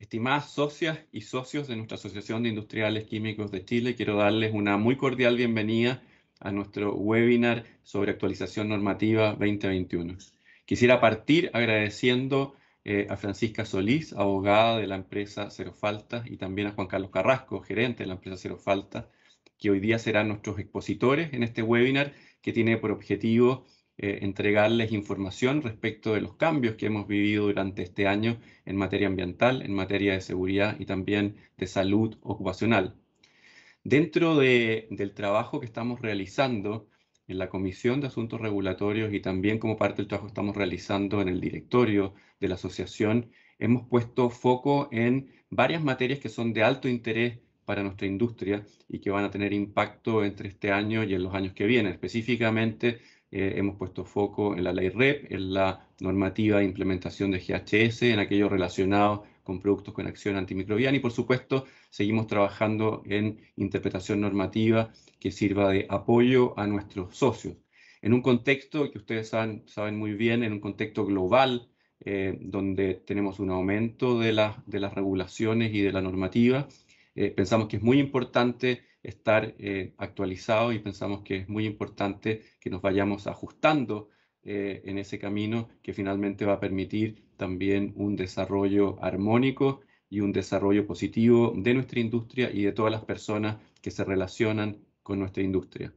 Estimadas socias y socios de nuestra Asociación de Industriales Químicos de Chile, quiero darles una muy cordial bienvenida a nuestro webinar sobre actualización normativa 2021. Quisiera partir agradeciendo a Francisca Solís, abogada de la empresa Cero Falta, y también a Juan Carlos Carrasco, gerente de la empresa Cero Falta, que hoy día serán nuestros expositores en este webinar que tiene por objetivo entregarles información respecto de los cambios que hemos vivido durante este año en materia ambiental, en materia de seguridad y también de salud ocupacional. Dentro del trabajo que estamos realizando en la Comisión de Asuntos Regulatorios y también como parte del trabajo que estamos realizando en el directorio de la asociación, hemos puesto foco en varias materias que son de alto interés para nuestra industria y que van a tener impacto entre este año y en los años que vienen. Específicamente, hemos puesto foco en la ley REP, en la normativa de implementación de GHS, en aquello relacionado con productos con acción antimicrobiana y, por supuesto, seguimos trabajando en interpretación normativa que sirva de apoyo a nuestros socios. En un contexto que ustedes saben muy bien, en un contexto global, donde tenemos un aumento de las regulaciones y de la normativa, pensamos que es muy importante estar actualizados y pensamos que es muy importante que nos vayamos ajustando en ese camino que finalmente va a permitir también un desarrollo armónico y un desarrollo positivo de nuestra industria y de todas las personas que se relacionan con nuestra industria.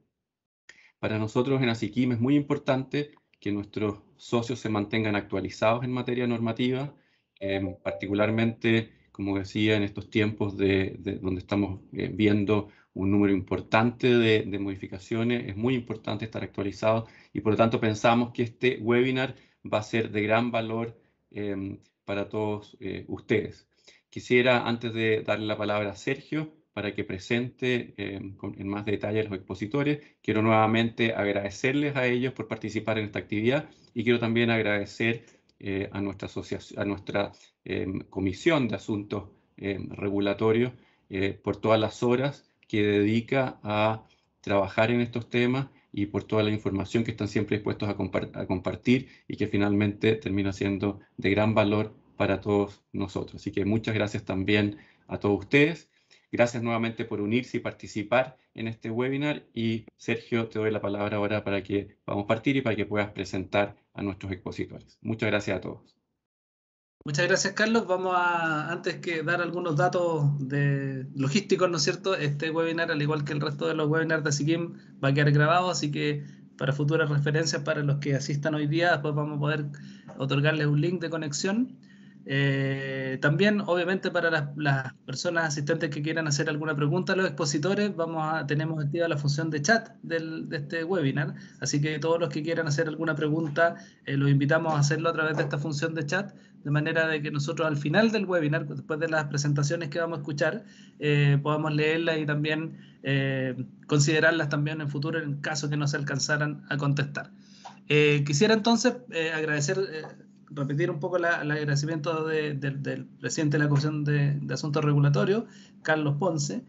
Para nosotros en Asiquim es muy importante que nuestros socios se mantengan actualizados en materia normativa, particularmente, como decía, en estos tiempos donde estamos viendo un número importante de modificaciones, es muy importante estar actualizados y por lo tanto pensamos que este webinar va a ser de gran valor para todos ustedes. Quisiera, antes de darle la palabra a Sergio, para que presente en más detalle a los expositores, quiero nuevamente agradecerles a ellos por participar en esta actividad y quiero también agradecer a nuestra asociación, a nuestra Comisión de Asuntos Regulatorios por todas las horas que dedica a trabajar en estos temas y por toda la información que están siempre dispuestos a compartir y que finalmente termina siendo de gran valor para todos nosotros. Así que muchas gracias también a todos ustedes. Gracias nuevamente por unirse y participar en este webinar y Sergio, te doy la palabra ahora para que podamos partir y para que puedas presentar a nuestros expositores. Muchas gracias a todos. Muchas gracias, Carlos. Vamos a, antes que dar algunos datos logísticos, ¿no es cierto? Este webinar, al igual que el resto de los webinars de Asiquim, va a quedar grabado, así que para futuras referencias para los que asistan hoy día, después vamos a poder otorgarles un link de conexión. También, obviamente, para las personas asistentes que quieran hacer alguna pregunta a los expositores, tenemos activa la función de chat de este webinar, así que todos los que quieran hacer alguna pregunta, los invitamos a hacerlo a través de esta función de chat, de manera de que nosotros al final del webinar, después de las presentaciones que vamos a escuchar, podamos leerlas y también considerarlas también en futuro en caso que no se alcanzaran a contestar. Quisiera entonces agradecer... repetir un poco el agradecimiento del presidente de la Comisión de Asuntos Regulatorios, Carlos Ponce,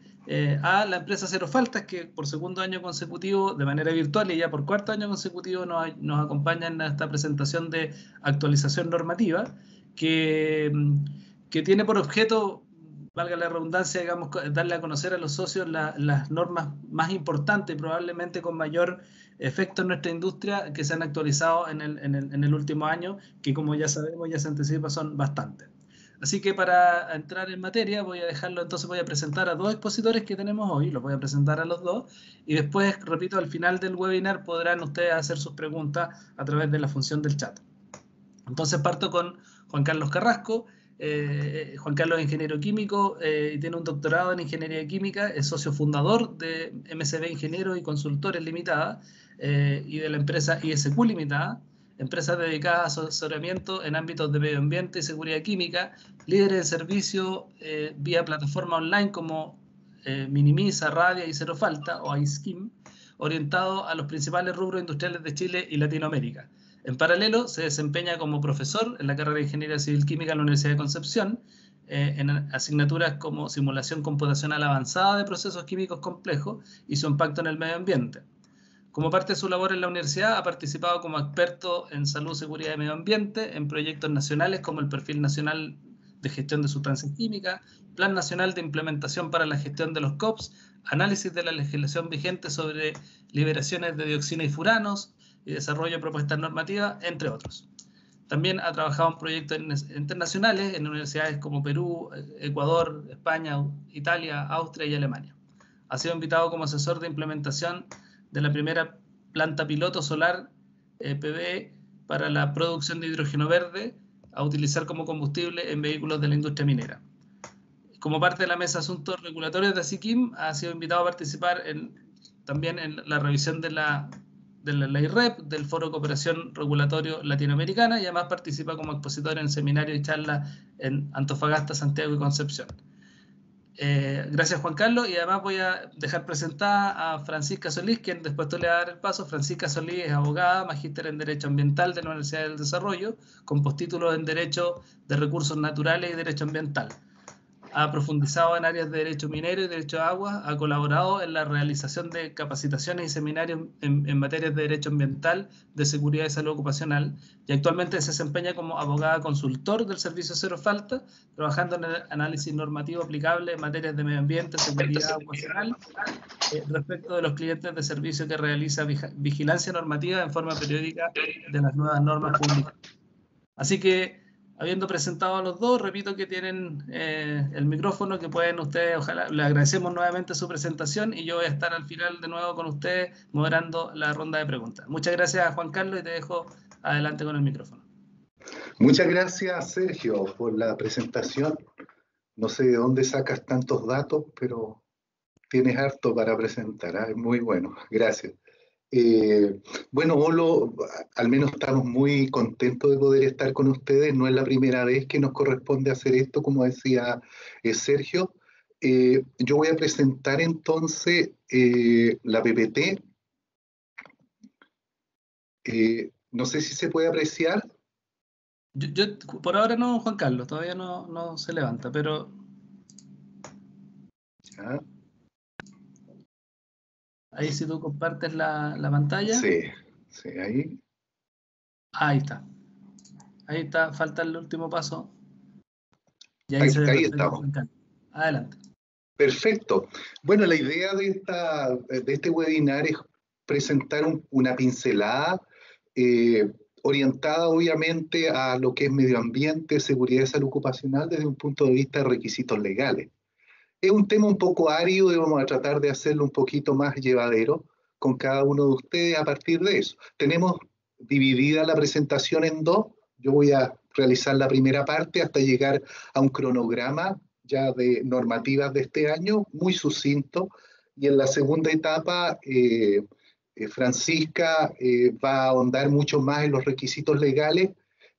a la empresa Cero Faltas, que por segundo año consecutivo, de manera virtual y ya por cuarto año consecutivo, nos acompaña en esta presentación de actualización normativa, que tiene por objeto, valga la redundancia, digamos, darle a conocer a los socios las normas más importantes, probablemente con mayor efecto en nuestra industria, que se han actualizado en el último año, que como ya sabemos, ya se anticipa, son bastantes. Así que para entrar en materia voy a presentar a dos expositores que tenemos hoy, los voy a presentar a los dos, y después, repito, al final del webinar podrán ustedes hacer sus preguntas a través de la función del chat. Entonces parto con Juan Carlos Carrasco. Juan Carlos es ingeniero químico y tiene un doctorado en ingeniería química, es socio fundador de MCB Ingenieros y Consultores Limitada y de la empresa ISQ Limitada, empresa dedicada a asesoramiento en ámbitos de medio ambiente y seguridad química, líderes de servicio vía plataforma online como Minimiza, Radia y Cero Falta, o ISKIM, orientado a los principales rubros industriales de Chile y Latinoamérica. En paralelo, se desempeña como profesor en la carrera de Ingeniería Civil Química en la Universidad de Concepción, en asignaturas como simulación computacional avanzada de procesos químicos complejos y su impacto en el medio ambiente. Como parte de su labor en la universidad, ha participado como experto en salud, seguridad y medio ambiente en proyectos nacionales como el Perfil Nacional de Gestión de Sustancias Químicas, Plan Nacional de Implementación para la Gestión de los COPS, análisis de la legislación vigente sobre liberaciones de dioxina y furanos y desarrollo de propuestas normativas, entre otros. También ha trabajado en proyectos internacionales en universidades como Perú, Ecuador, España, Italia, Austria y Alemania. Ha sido invitado como asesor de implementación de la primera planta piloto solar PV para la producción de hidrógeno verde a utilizar como combustible en vehículos de la industria minera. Como parte de la mesa de asuntos regulatorios de SICIM, ha sido invitado a participar también en la revisión de la ley REP, del Foro de Cooperación Regulatorio Latinoamericana, y además participa como expositor en seminarios y charlas en Antofagasta, Santiago y Concepción. Gracias, Juan Carlos, y además voy a dejar presentada a Francisca Solís, quien después tú le vas a dar el paso. Francisca Solís es abogada, magíster en Derecho Ambiental de la Universidad del Desarrollo, con postítulos en Derecho de Recursos Naturales y Derecho Ambiental. Ha profundizado en áreas de derecho minero y derecho de agua, ha colaborado en la realización de capacitaciones y seminarios en materias de derecho ambiental, de seguridad y salud ocupacional, y actualmente se desempeña como abogada consultor del Servicio Cero Falta, trabajando en el análisis normativo aplicable en materias de medio ambiente, seguridad ocupacional, respecto de los clientes de servicio que realiza vigilancia normativa en forma periódica de las nuevas normas públicas. Así que, habiendo presentado a los dos, repito que tienen el micrófono, que pueden ustedes, ojalá, le agradecemos nuevamente su presentación y yo voy a estar al final de nuevo con ustedes moderando la ronda de preguntas. Muchas gracias, Juan Carlos, y te dejo adelante con el micrófono. Muchas gracias, Sergio, por la presentación. No sé de dónde sacas tantos datos, pero tienes harto para presentar, ¿eh? Muy bueno, gracias. Bueno, Olo, al menos estamos muy contentos de poder estar con ustedes. No es la primera vez que nos corresponde hacer esto, como decía Sergio. Yo voy a presentar entonces la PPT. No sé si se puede apreciar. Yo por ahora no, Juan Carlos, todavía no se levanta, pero... ¿Ya? Ahí si tú compartes la pantalla. Sí, ahí. Ahí está. Ahí está, falta el último paso. Y ahí estamos. Adelante. Perfecto. Bueno, la idea de este webinar es presentar una pincelada orientada obviamente a lo que es medio ambiente, seguridad y salud ocupacional desde un punto de vista de requisitos legales. Es un tema un poco árido y vamos a tratar de hacerlo un poquito más llevadero con cada uno de ustedes a partir de eso. Tenemos dividida la presentación en dos. Yo voy a realizar la primera parte hasta llegar a un cronograma ya de normativas de este año, muy sucinto. Y en la segunda etapa, Francisca va a ahondar mucho más en los requisitos legales,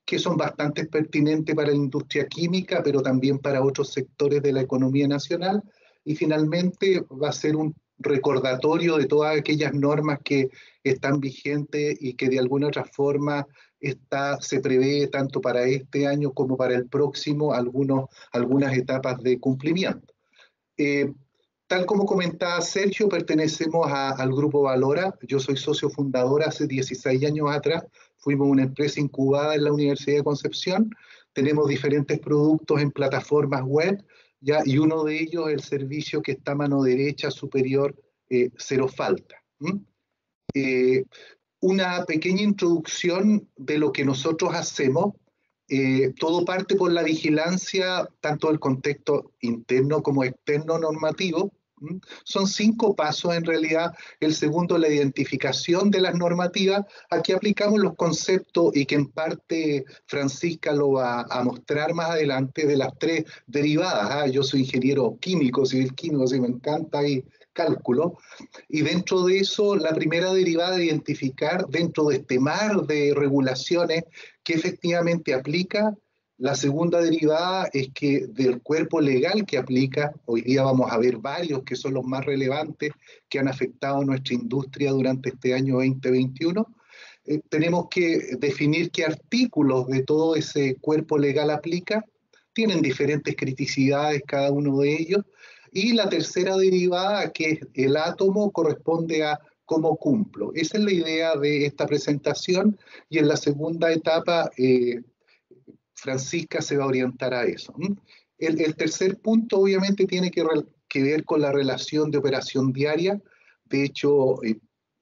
que son bastante pertinentes para la industria química, pero también para otros sectores de la economía nacional. Y finalmente va a ser un recordatorio de todas aquellas normas que están vigentes y que de alguna otra forma se prevé tanto para este año como para el próximo algunas etapas de cumplimiento. Tal como comentaba Sergio, pertenecemos al Grupo Valora. Yo soy socio fundador hace 16 años atrás. Fuimos una empresa incubada en la Universidad de Concepción. Tenemos diferentes productos en plataformas web, ¿ya? Y uno de ellos es el servicio que está a mano derecha superior, Cero Falta. Una pequeña introducción de lo que nosotros hacemos. Todo parte por la vigilancia, tanto del contexto interno como externo normativo. Son 5 pasos en realidad. El segundo, la identificación de las normativas. Aquí aplicamos los conceptos y que en parte Francisca lo va a mostrar más adelante de las 3 derivadas. Yo soy ingeniero químico, civil químico, así me encanta ahí cálculo. Y dentro de eso, la primera derivada de identificar dentro de este mar de regulaciones que efectivamente aplica. La segunda derivada es que del cuerpo legal que aplica, hoy día vamos a ver varios que son los más relevantes que han afectado a nuestra industria durante este año 2021. Tenemos que definir qué artículos de todo ese cuerpo legal aplica. Tienen diferentes criticidades cada uno de ellos. Y la tercera derivada, que es el átomo, corresponde a cómo cumplo. Esa es la idea de esta presentación. Y en la segunda etapa, Francisca se va a orientar a eso. El tercer punto obviamente tiene que ver con la relación de operación diaria. De hecho,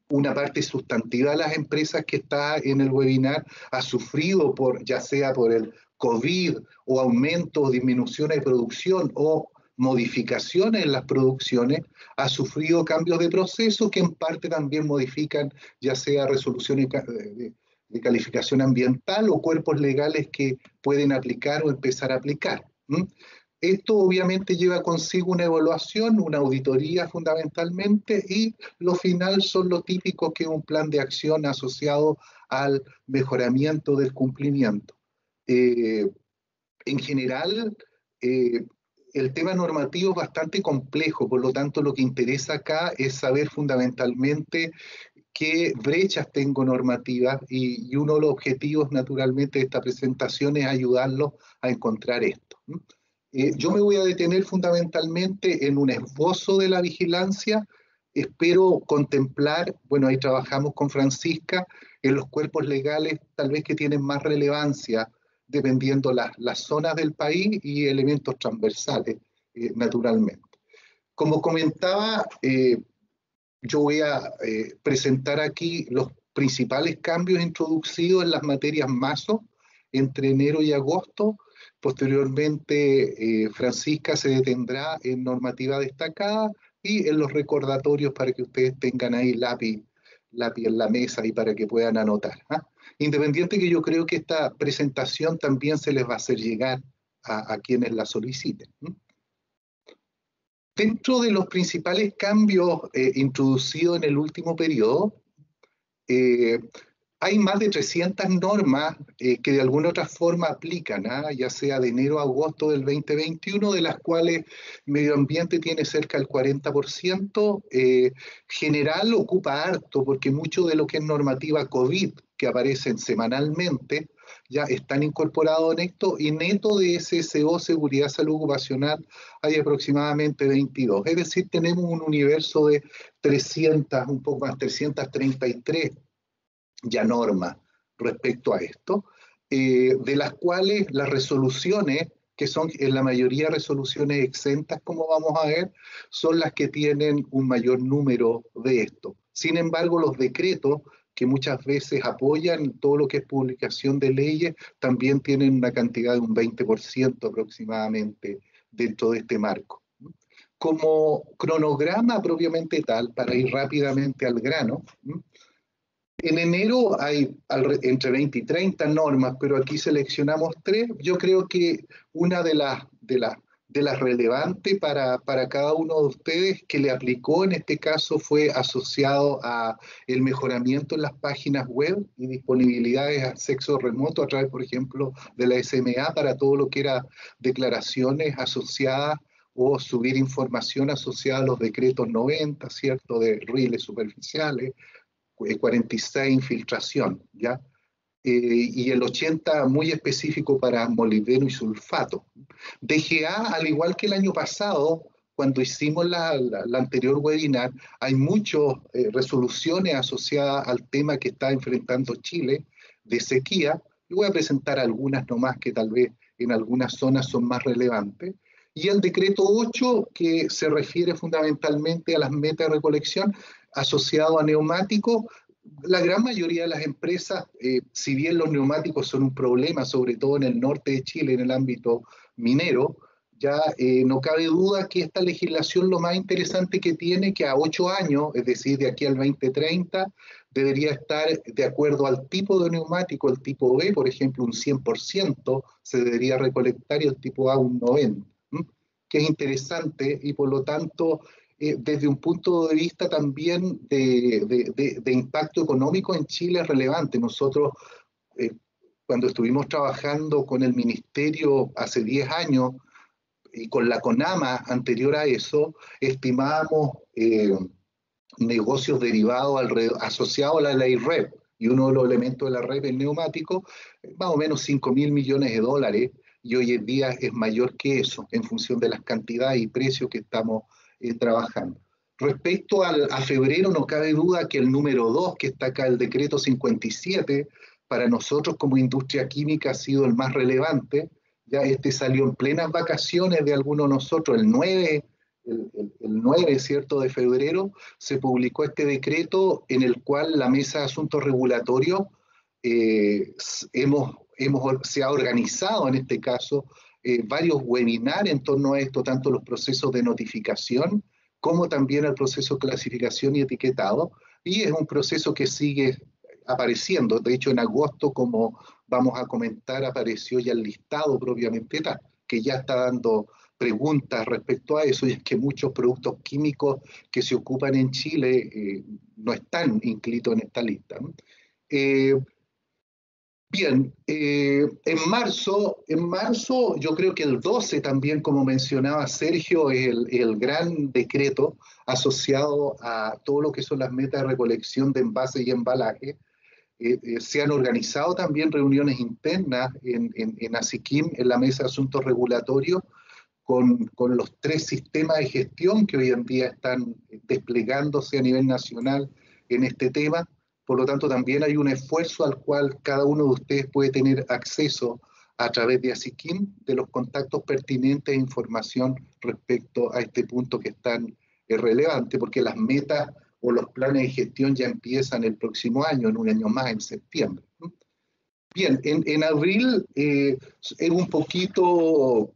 una parte sustantiva de las empresas que está en el webinar ha sufrido ya sea por el COVID o aumento o disminución de producción o modificaciones en las producciones, ha sufrido cambios de proceso que en parte también modifican ya sea resoluciones de calificación ambiental o cuerpos legales que pueden aplicar o empezar a aplicar. Esto obviamente lleva consigo una evaluación, una auditoría fundamentalmente, y lo final son lo típico que es un plan de acción asociado al mejoramiento del cumplimiento. En general, el tema normativo es bastante complejo, por lo tanto lo que interesa acá es saber fundamentalmente qué brechas tengo normativas y uno de los objetivos naturalmente de esta presentación es ayudarlos a encontrar esto. Yo me voy a detener fundamentalmente en un esbozo de la vigilancia. Espero contemplar, bueno, ahí trabajamos con Francisca, en los cuerpos legales tal vez que tienen más relevancia dependiendo las zonas del país y elementos transversales, naturalmente. Como comentaba, yo voy a presentar aquí los principales cambios introducidos en las materias MASO entre enero y agosto. Posteriormente, Francisca se detendrá en normativa destacada y en los recordatorios para que ustedes tengan ahí lápiz en la mesa y para que puedan anotar. Independiente que yo creo que esta presentación también se les va a hacer llegar a quienes la soliciten. Dentro de los principales cambios introducidos en el último periodo, hay más de 300 normas que de alguna otra forma aplican, ya sea de enero a agosto del 2021, de las cuales medio ambiente tiene cerca del 40%, general ocupa harto, porque mucho de lo que es normativa COVID, que aparecen semanalmente, ya están incorporados en esto, y neto de SSO, Seguridad, Salud Ocupacional, hay aproximadamente 22. Es decir, tenemos un universo de 300, un poco más, 333 ya normas respecto a esto, de las cuales las resoluciones, que son en la mayoría resoluciones exentas, como vamos a ver, son las que tienen un mayor número de esto. Sin embargo, los decretos, que muchas veces apoyan todo lo que es publicación de leyes, también tienen una cantidad de un 20% aproximadamente dentro de este marco. Como cronograma propiamente tal, para ir rápidamente al grano, en enero hay entre 20 y 30 normas, pero aquí seleccionamos 3. Yo creo que una de las relevantes para cada uno de ustedes que le aplicó en este caso fue asociado a el mejoramiento en las páginas web y disponibilidades de acceso remoto a través, por ejemplo, de la SMA para todo lo que era declaraciones asociadas o subir información asociada a los decretos 90, ¿cierto?, de rieles superficiales, 46 infiltración, ¿ya? Y el 80 muy específico para molibdeno y sulfato. DGA, al igual que el año pasado, cuando hicimos la anterior webinar, hay muchas resoluciones asociadas al tema que está enfrentando Chile de sequía. Y voy a presentar algunas nomás que tal vez en algunas zonas son más relevantes. Y el decreto 8, que se refiere fundamentalmente a las metas de recolección, asociado a neumáticos. La gran mayoría de las empresas, si bien los neumáticos son un problema, sobre todo en el norte de Chile, en el ámbito minero, ya no cabe duda que esta legislación lo más interesante que tiene, que a 8 años, es decir, de aquí al 2030, debería estar de acuerdo al tipo de neumático, el tipo B, por ejemplo, un 100% se debería recolectar y el tipo A un 90%, que es interesante y por lo tanto desde un punto de vista también de impacto económico en Chile es relevante. Nosotros, cuando estuvimos trabajando con el Ministerio hace 10 años y con la CONAMA anterior a eso, estimábamos negocios derivados asociados a la ley REP, y uno de los elementos de la REP es neumático, más o menos 5.000 millones de dólares, y hoy en día es mayor que eso, en función de las cantidades y precios que estamos trabajando. Respecto a febrero, no cabe duda que el número 2, que está acá, el decreto 57, para nosotros como industria química ha sido el más relevante. Ya este salió en plenas vacaciones de algunos de nosotros, el 9, ¿cierto?, de febrero, se publicó este decreto en el cual la Mesa de Asuntos Regulatorios se ha organizado en este caso varios webinars en torno a esto, tanto los procesos de notificación como también el proceso de clasificación y etiquetado, y es un proceso que sigue apareciendo. De hecho, en agosto, como vamos a comentar, apareció ya el listado propiamente tal, que ya está dando preguntas respecto a eso, y es que muchos productos químicos que se ocupan en Chile no están inscritos en esta lista. Bien, en marzo yo creo que el 12 también, como mencionaba Sergio, es el gran decreto asociado a todo lo que son las metas de recolección de envases y embalaje. Se han organizado también reuniones internas en ASIQUIM, en la Mesa de Asuntos Regulatorios, con los 3 sistemas de gestión que hoy en día están desplegándose a nivel nacional en este tema. Por lo tanto, también hay un esfuerzo al cual cada uno de ustedes puede tener acceso a través de ASIQUIM, de los contactos pertinentes e información respecto a este punto que es tan relevante, porque las metas o los planes de gestión ya empiezan el próximo año, en un año más, en septiembre. Bien, en abril es un poquito,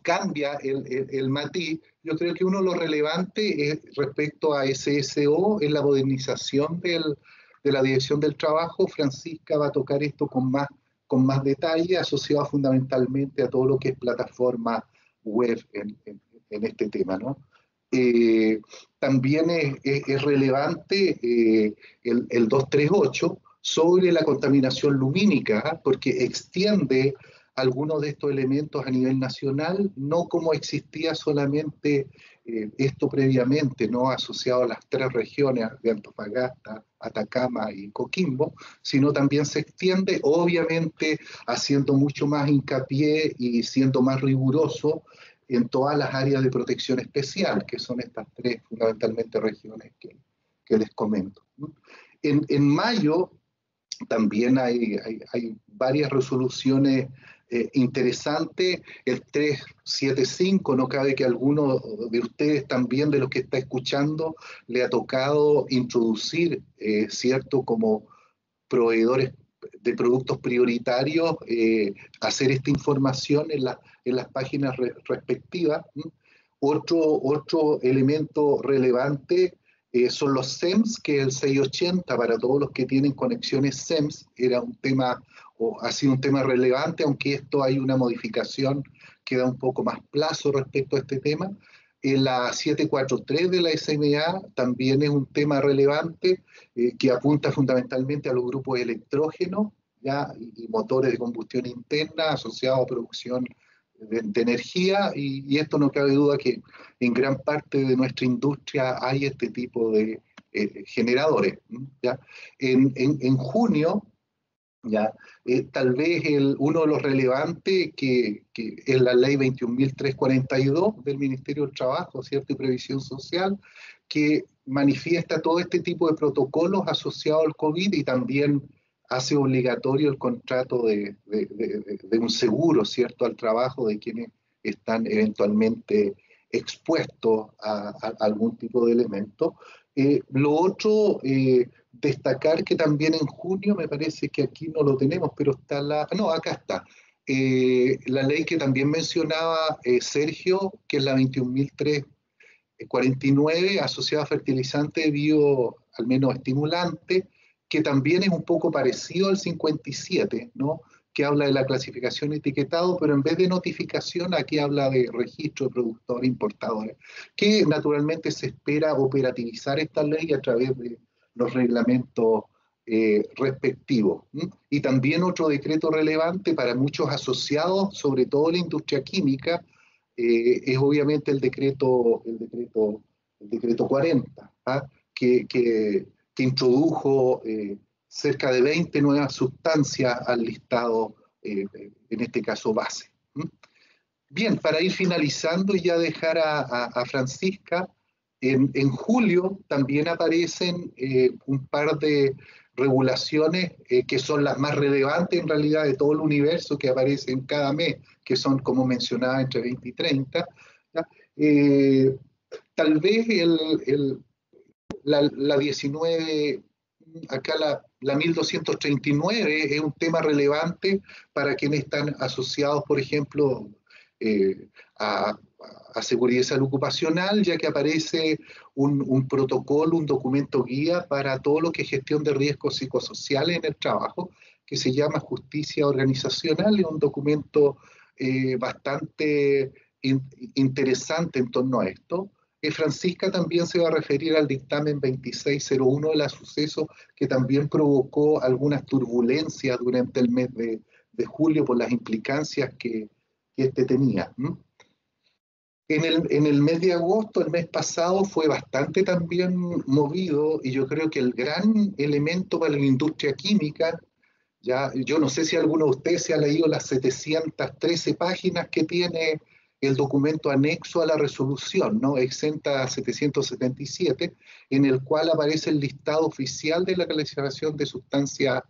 cambia el matiz. Yo creo que uno de los relevantes respecto a SSO es la modernización de la Dirección del Trabajo. Francisca va a tocar esto con más detalle, asociado fundamentalmente a todo lo que es plataforma web en este tema, ¿no? También es relevante el 238 sobre la contaminación lumínica, porque extiende algunos de estos elementos a nivel nacional, no como existía solamente esto previamente, no asociado a las 3 regiones de Antofagasta, Atacama y Coquimbo, sino también se extiende, obviamente haciendo mucho más hincapié y siendo más riguroso en todas las áreas de protección especial, que son estas 3 fundamentalmente regiones que les comento. En mayo también hay varias resoluciones interesantes. El 375, no cabe que alguno de ustedes también, de los que está escuchando, le ha tocado introducir, ¿cierto?, como proveedores de productos prioritarios, hacer esta información en las páginas respectivas. Otro elemento relevante son los SEMS, que es el 680 para todos los que tienen conexiones SEMS. Era un tema, o ha sido un tema relevante, aunque esto hay una modificación que da un poco más plazo respecto a este tema. La 743 de la SMA también es un tema relevante que apunta fundamentalmente a los grupos electrógenos, ¿ya?, y motores de combustión interna asociados a producción de energía, y esto no cabe duda que en gran parte de nuestra industria hay este tipo de generadores, ¿ya? En junio, ¿ya? Tal vez uno de los relevantes que es la ley 21.342 del Ministerio del Trabajo, ¿cierto?, y Previsión Social, que manifiesta todo este tipo de protocolos asociados al COVID y también hace obligatorio el contrato de un seguro, ¿cierto?, al trabajo de quienes están eventualmente expuestos a algún tipo de elemento. Lo otro, destacar que también en junio, me parece que aquí no lo tenemos, pero está no, acá está. La ley que también mencionaba Sergio, que es la 21.349, asociada a fertilizante bio, al menos estimulante, que también es un poco parecido al 57, ¿no?, que habla de la clasificación y etiquetado, pero en vez de notificación, aquí habla de registro de productores importadores, que naturalmente se espera operativizar esta ley a través de los reglamentos respectivos. Y también otro decreto relevante para muchos asociados, sobre todo la industria química, es obviamente el decreto 40, ¿ah?, que introdujo cerca de 20 nuevas sustancias al listado, en este caso base. Bien, para ir finalizando y ya dejar a Francisca, en julio también aparecen un par de regulaciones que son las más relevantes en realidad de todo el universo que aparecen cada mes, que son, como mencionaba, entre 20 y 30. Tal vez la 19, acá la 1239 es un tema relevante para quienes están asociados, por ejemplo, a seguridad y salud ocupacional, ya que aparece un protocolo, un documento guía para todo lo que es gestión de riesgos psicosociales en el trabajo, que se llama Justicia Organizacional, es un documento bastante interesante en torno a esto. Francisca también se va a referir al dictamen 2601 de la Suceso, que también provocó algunas turbulencias durante el mes de julio por las implicancias que este tenía. En el mes de agosto, el mes pasado, fue bastante también movido, y yo creo que el gran elemento para la industria química, ya, yo no sé si alguno de ustedes se ha leído las 713 páginas que tiene el documento anexo a la resolución, ¿no? Exenta 777, en el cual aparece el listado oficial de la clasificación de sustancias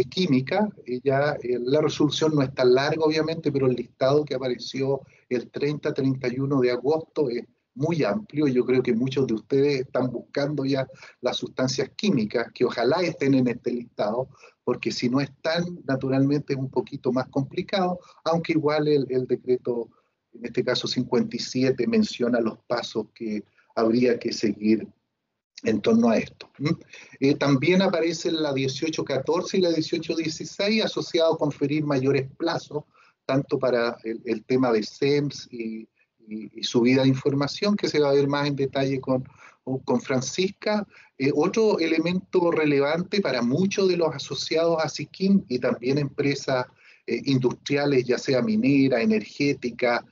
químicas. La resolución no es tan larga, obviamente, pero el listado que apareció el 30-31 de agosto es muy amplio. Yo creo que muchos de ustedes están buscando ya las sustancias químicas, que ojalá estén en este listado, porque si no están, naturalmente es un poquito más complicado, aunque igual el decreto, en este caso 57, menciona los pasos que habría que seguir en torno a esto. También aparecen la 1814 y la 1816 asociados a conferir mayores plazos, tanto para el tema de SEMS y subida de información, que se va a ver más en detalle con Francisca. Otro elemento relevante para muchos de los asociados a SIKIM y también empresas industriales, ya sea minera, energética,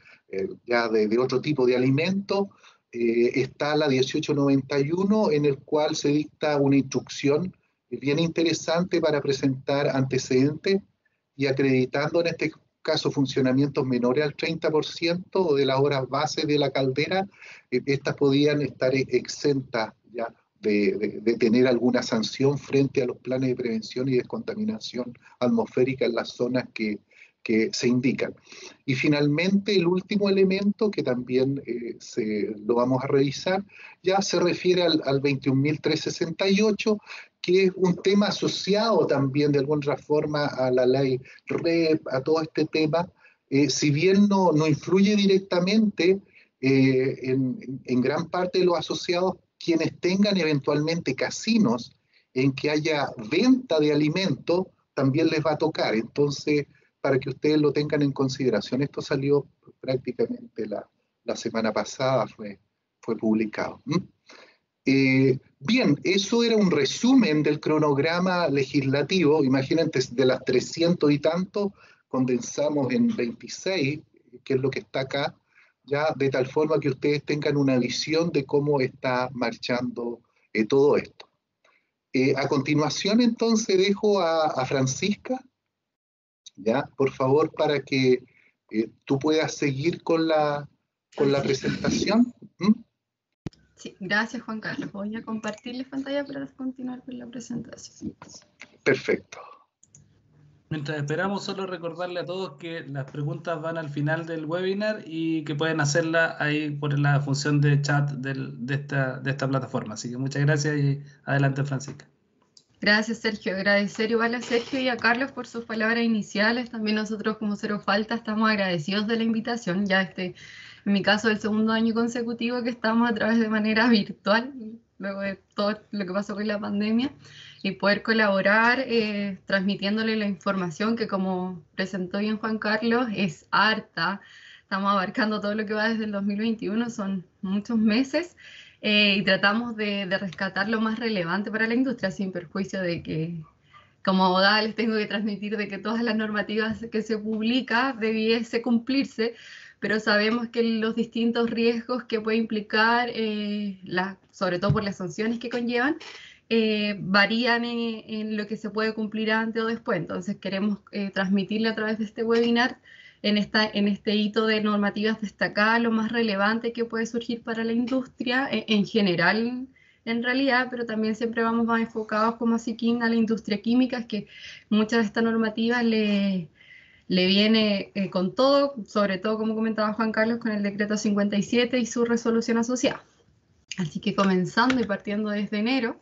ya de otro tipo de alimentos, está la 1891, en el cual se dicta una instrucción bien interesante para presentar antecedentes y acreditando en este caso funcionamientos menores al 30% de las horas base de la caldera, estas podían estar exentas ya de tener alguna sanción frente a los planes de prevención y descontaminación atmosférica en las zonas que se indican. Y finalmente, el último elemento, que también lo vamos a revisar, ya se refiere al 21.368, que es un tema asociado también de alguna forma a la ley REP, a todo este tema. Si bien no influye directamente, en gran parte de los asociados, quienes tengan eventualmente casinos en que haya venta de alimentos, también les va a tocar. Entonces, para que ustedes lo tengan en consideración, esto salió prácticamente la semana pasada, fue publicado. Bien, eso era un resumen del cronograma legislativo. Imagínense, de las 300 y tanto, condensamos en 26, que es lo que está acá, ya, de tal forma que ustedes tengan una visión de cómo está marchando todo esto. A continuación, entonces, dejo a Francisca, ya, por favor, para que tú puedas seguir con la presentación. Sí, gracias, Juan Carlos. Voy a compartirles pantalla para continuar con la presentación. Perfecto. Mientras esperamos, solo recordarle a todos que las preguntas van al final del webinar y que pueden hacerlas ahí por la función de chat de esta plataforma. Así que muchas gracias y adelante, Francisca. Gracias, Sergio. Agradecer igual a Sergio y a Carlos por sus palabras iniciales. También nosotros como Cero Falta estamos agradecidos de la invitación. Ya en mi caso, el segundo año consecutivo que estamos a través de manera virtual, luego de todo lo que pasó con la pandemia, y poder colaborar transmitiéndole la información que, como presentó bien Juan Carlos, es harta. Estamos abarcando todo lo que va desde el 2021, son muchos meses. Y tratamos de rescatar lo más relevante para la industria, sin perjuicio de que, como abogada, les tengo que transmitir de que todas las normativas que se publican debiese cumplirse, pero sabemos que los distintos riesgos que puede implicar, sobre todo por las sanciones que conllevan, varían en lo que se puede cumplir antes o después. Entonces queremos transmitirle a través de este webinar en este hito de normativas destacadas lo más relevante que puede surgir para la industria en general en realidad, pero también siempre vamos más enfocados como SIGIN a la industria química, que muchas de estas normativas le viene con todo, sobre todo como comentaba Juan Carlos, con el decreto 57 y su resolución asociada. Así que comenzando y partiendo desde enero,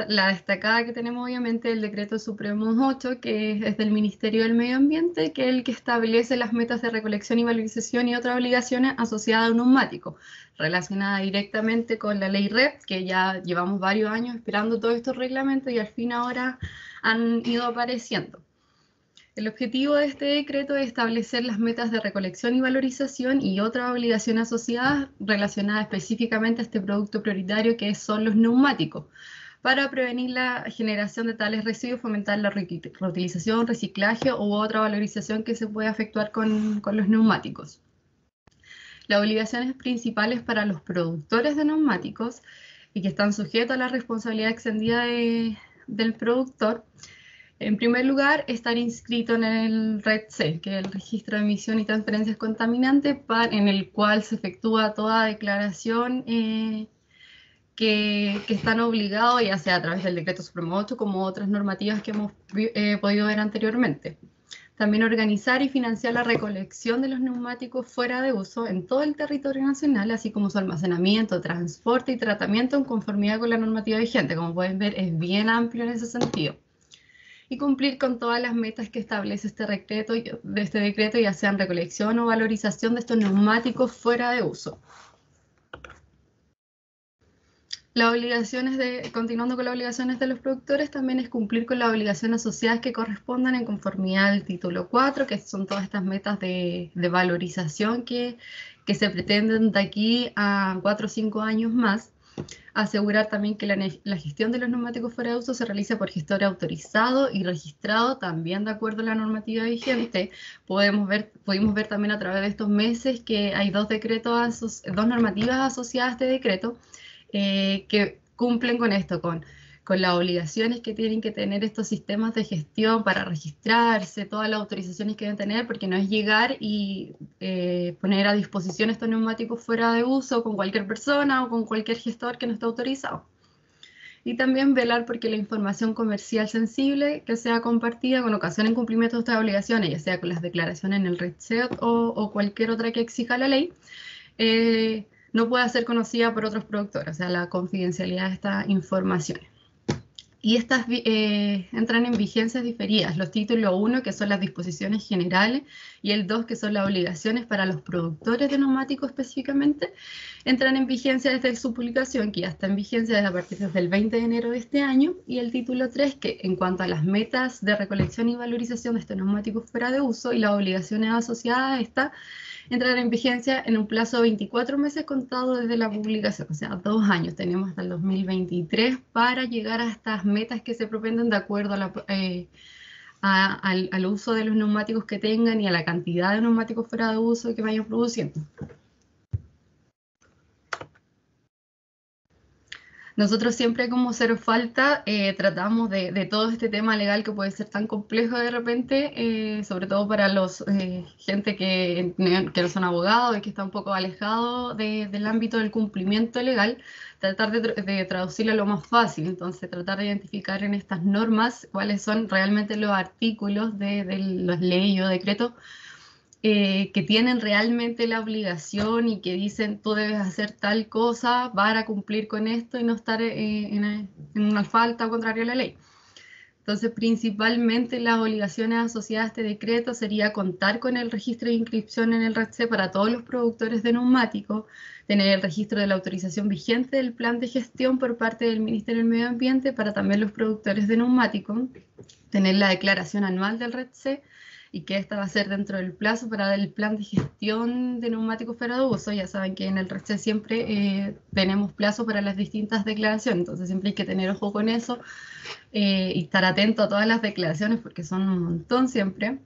la destacada que tenemos obviamente es el decreto Supremo 8, que es del Ministerio del Medio Ambiente, que es el que establece las metas de recolección y valorización y otras obligaciones asociadas a un neumático, relacionada directamente con la ley REP, que ya llevamos varios años esperando todos estos reglamentos y al fin ahora han ido apareciendo. El objetivo de este decreto es establecer las metas de recolección y valorización y otras obligaciones asociadas relacionadas específicamente a este producto prioritario que son los neumáticos, para prevenir la generación de tales residuos, fomentar la reutilización, reciclaje u otra valorización que se pueda efectuar con los neumáticos. Las obligaciones principales para los productores de neumáticos y que están sujetos a la responsabilidad extendida del productor, en primer lugar, estar inscrito en el RED-C, que es el Registro de Emisión y Transferencias Contaminantes, en el cual se efectúa toda declaración que están obligados, ya sea a través del Decreto Supremo 8, como otras normativas que hemos podido ver anteriormente. También organizar y financiar la recolección de los neumáticos fuera de uso en todo el territorio nacional, así como su almacenamiento, transporte y tratamiento en conformidad con la normativa vigente. Como pueden ver, es bien amplio en ese sentido. Y cumplir con todas las metas que establece este decreto, ya sean recolección o valorización de estos neumáticos fuera de uso. Continuando con las obligaciones de los productores, también es cumplir con las obligaciones asociadas que correspondan en conformidad al título 4, que son todas estas metas de valorización que se pretenden de aquí a 4 o 5 años más. Asegurar también que la gestión de los neumáticos fuera de uso se realice por gestor autorizado y registrado, también de acuerdo a la normativa vigente. Pudimos ver también a través de estos meses que hay dos normativas asociadas a este decreto que cumplen con esto, con las obligaciones que tienen que tener estos sistemas de gestión para registrarse, todas las autorizaciones que deben tener, porque no es llegar y poner a disposición estos neumáticos fuera de uso con cualquier persona o con cualquier gestor que no esté autorizado. Y también velar porque la información comercial sensible que sea compartida con ocasión en cumplimiento de estas obligaciones, ya sea con las declaraciones en el RED-C o cualquier otra que exija la ley, no pueda ser conocida por otros productores, o sea, la confidencialidad de estas informaciones. Y estas entran en vigencias diferidas. Los títulos 1, que son las disposiciones generales, y el 2, que son las obligaciones para los productores de neumáticos específicamente, entran en vigencia desde su publicación, que ya está en vigencia desde a partir del 20 de enero de este año, y el título 3, que en cuanto a las metas de recolección y valorización de estos neumáticos fuera de uso y las obligaciones asociadas a esta, entrar en vigencia en un plazo de 24 meses contado desde la publicación, o sea, 2 años. Tenemos hasta el 2023 para llegar a estas metas que se propenden de acuerdo al uso de los neumáticos que tengan y a la cantidad de neumáticos fuera de uso que vayan produciendo. Nosotros siempre como Cero Falta tratamos de todo este tema legal que puede ser tan complejo de repente, sobre todo para gente que no son abogados y que está un poco alejado del ámbito del cumplimiento legal, tratar de traducirlo lo más fácil. Entonces tratar de identificar en estas normas cuáles son realmente los artículos de las leyes o decretos que tienen realmente la obligación y que dicen tú debes hacer tal cosa para cumplir con esto y no estar en una falta o contrario a la ley. Entonces, principalmente las obligaciones asociadas a este decreto sería contar con el registro de inscripción en el RED-C para todos los productores de neumáticos, tener el registro de la autorización vigente del plan de gestión por parte del Ministerio del Medio Ambiente para también los productores de neumáticos, tener la declaración anual del RED-C, y que esta va a ser dentro del plazo para el plan de gestión de neumáticos fuera de uso. Ya saben que en el RED-C siempre tenemos plazo para las distintas declaraciones, entonces siempre hay que tener ojo con eso y estar atento a todas las declaraciones porque son un montón siempre.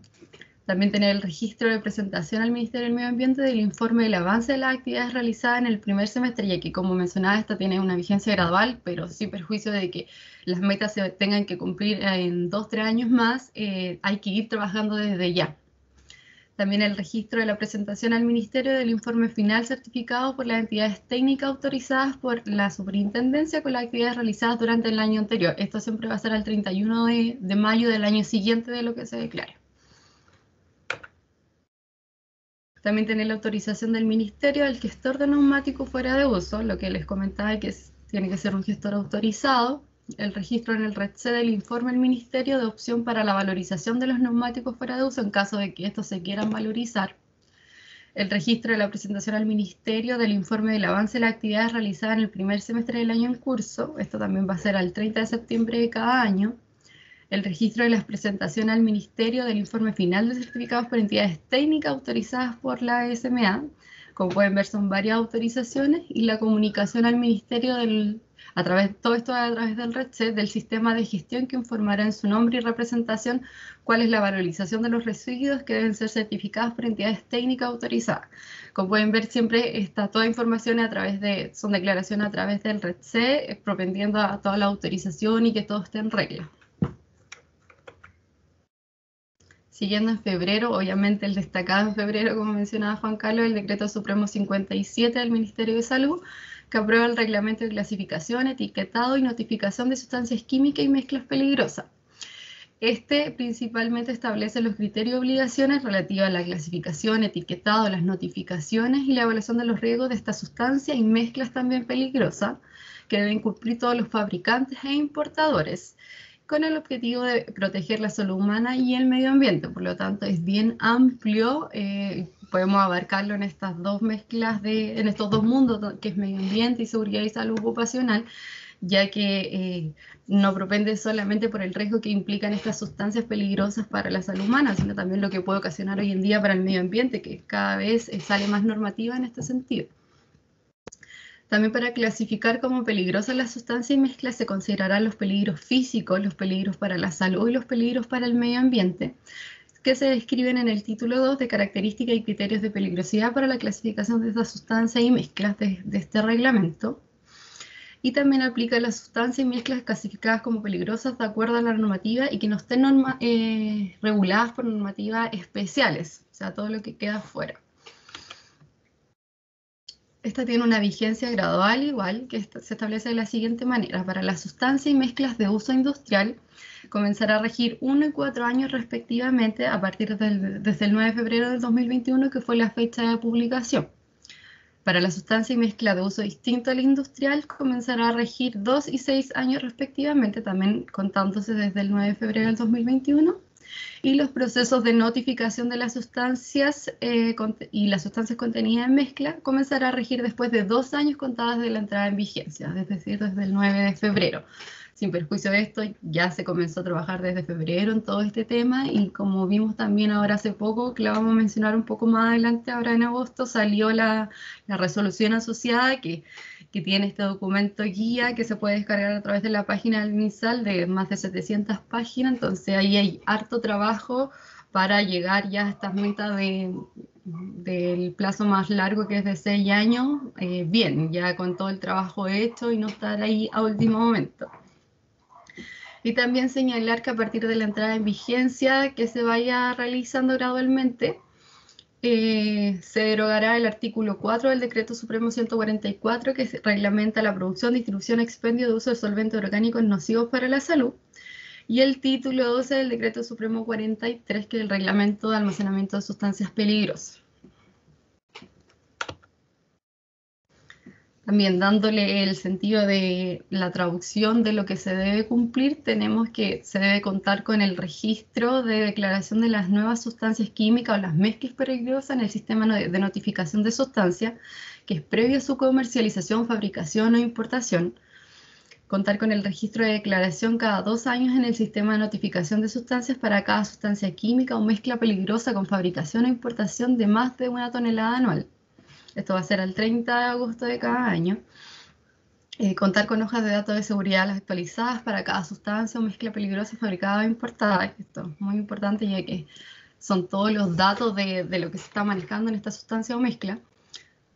También tener el registro de presentación al Ministerio del Medio Ambiente del informe del avance de las actividades realizadas en el primer semestre, ya que como mencionaba, esta tiene una vigencia gradual, pero sin perjuicio de que las metas se tengan que cumplir en 2 o 3 años más, hay que ir trabajando desde ya. También el registro de la presentación al Ministerio del informe final certificado por las entidades técnicas autorizadas por la Superintendencia con las actividades realizadas durante el año anterior. Esto siempre va a ser al 31 de mayo del año siguiente de lo que se declare. También tener la autorización del Ministerio del gestor de neumáticos fuera de uso, lo que les comentaba que tiene que ser un gestor autorizado. El registro en el RETC del informe del Ministerio de opción para la valorización de los neumáticos fuera de uso en caso de que estos se quieran valorizar. El registro de la presentación al Ministerio del informe del avance de las actividades realizadas en el primer semestre del año en curso. Esto también va a ser al 30 de septiembre de cada año. El registro de la presentación al Ministerio del informe final de certificados por entidades técnicas autorizadas por la SMA. Como pueden ver, son varias autorizaciones, y la comunicación al Ministerio todo esto a través del RETC, del sistema de gestión que informará en su nombre y representación cuál es la valorización de los residuos que deben ser certificados por entidades técnicas autorizadas. Como pueden ver, siempre está toda información son declaraciones a través del RETC, propendiendo a toda la autorización y que todo esté en regla. Siguiendo en febrero, obviamente el destacado en febrero, como mencionaba Juan Carlos, el Decreto Supremo 57 del Ministerio de Salud, que aprueba el reglamento de clasificación, etiquetado y notificación de sustancias químicas y mezclas peligrosas. Este principalmente establece los criterios y obligaciones relativas a la clasificación, etiquetado, las notificaciones y la evaluación de los riesgos de estas sustancias y mezclas también peligrosas, que deben cumplir todos los fabricantes e importadores, con el objetivo de proteger la salud humana y el medio ambiente. Por lo tanto, es bien amplio, podemos abarcarlo en estas dos mezclas, en estos dos mundos, que es medio ambiente y seguridad y salud ocupacional, ya que no propende solamente por el riesgo que implican estas sustancias peligrosas para la salud humana, sino también lo que puede ocasionar hoy en día para el medio ambiente, que cada vez sale más normativa en este sentido. También para clasificar como peligrosas las sustancias y mezclas se considerarán los peligros físicos, los peligros para la salud y los peligros para el medio ambiente, que se describen en el título 2 de características y criterios de peligrosidad para la clasificación de estas sustancias y mezclas de este reglamento. Y también aplica a las sustancias y mezclas clasificadas como peligrosas de acuerdo a la normativa y que no estén reguladas por normativas especiales, o sea, todo lo que queda fuera. Esta tiene una vigencia gradual igual, que se establece de la siguiente manera. Para las sustancias y mezclas de uso industrial, comenzará a regir 1 y 4 años respectivamente a partir desde el 9 de febrero del 2021, que fue la fecha de publicación. Para la sustancia y mezcla de uso distinto al industrial, comenzará a regir 2 y 6 años respectivamente, también contándose desde el 9 de febrero del 2021. Y los procesos de notificación de las sustancias y las sustancias contenidas en mezcla comenzará a regir después de 2 años contadas de la entrada en vigencia, es decir, desde el 9 de febrero. Sin perjuicio de esto, ya se comenzó a trabajar desde febrero en todo este tema, y como vimos también ahora hace poco, que la vamos a mencionar un poco más adelante, ahora en agosto, salió la resolución asociada que tiene este documento guía que se puede descargar a través de la página del MinSal de más de 700 páginas, entonces ahí hay harto trabajo para llegar ya a estas metas del plazo más largo, que es de 6 años, bien, ya con todo el trabajo hecho y no estar ahí a último momento. Y también señalar que a partir de la entrada en vigencia que se vaya realizando gradualmente, se derogará el artículo 4 del Decreto Supremo 144, que reglamenta la producción, distribución, expendio de uso de solventes orgánicos nocivos para la salud, y el título 12 del Decreto Supremo 43, que es el reglamento de almacenamiento de sustancias peligrosas. También dándole el sentido de la traducción de lo que se debe cumplir, tenemos que se debe contar con el registro de declaración de las nuevas sustancias químicas o las mezclas peligrosas en el sistema de notificación de sustancias, que es previo a su comercialización, fabricación o importación. Contar con el registro de declaración cada 2 años en el sistema de notificación de sustancias para cada sustancia química o mezcla peligrosa con fabricación o importación de más de 1 tonelada anual. Esto va a ser al 30 de agosto de cada año. Contar con hojas de datos de seguridad actualizadas para cada sustancia o mezcla peligrosa fabricada o importada. Esto es muy importante, ya que son todos los datos de lo que se está manejando en esta sustancia o mezcla.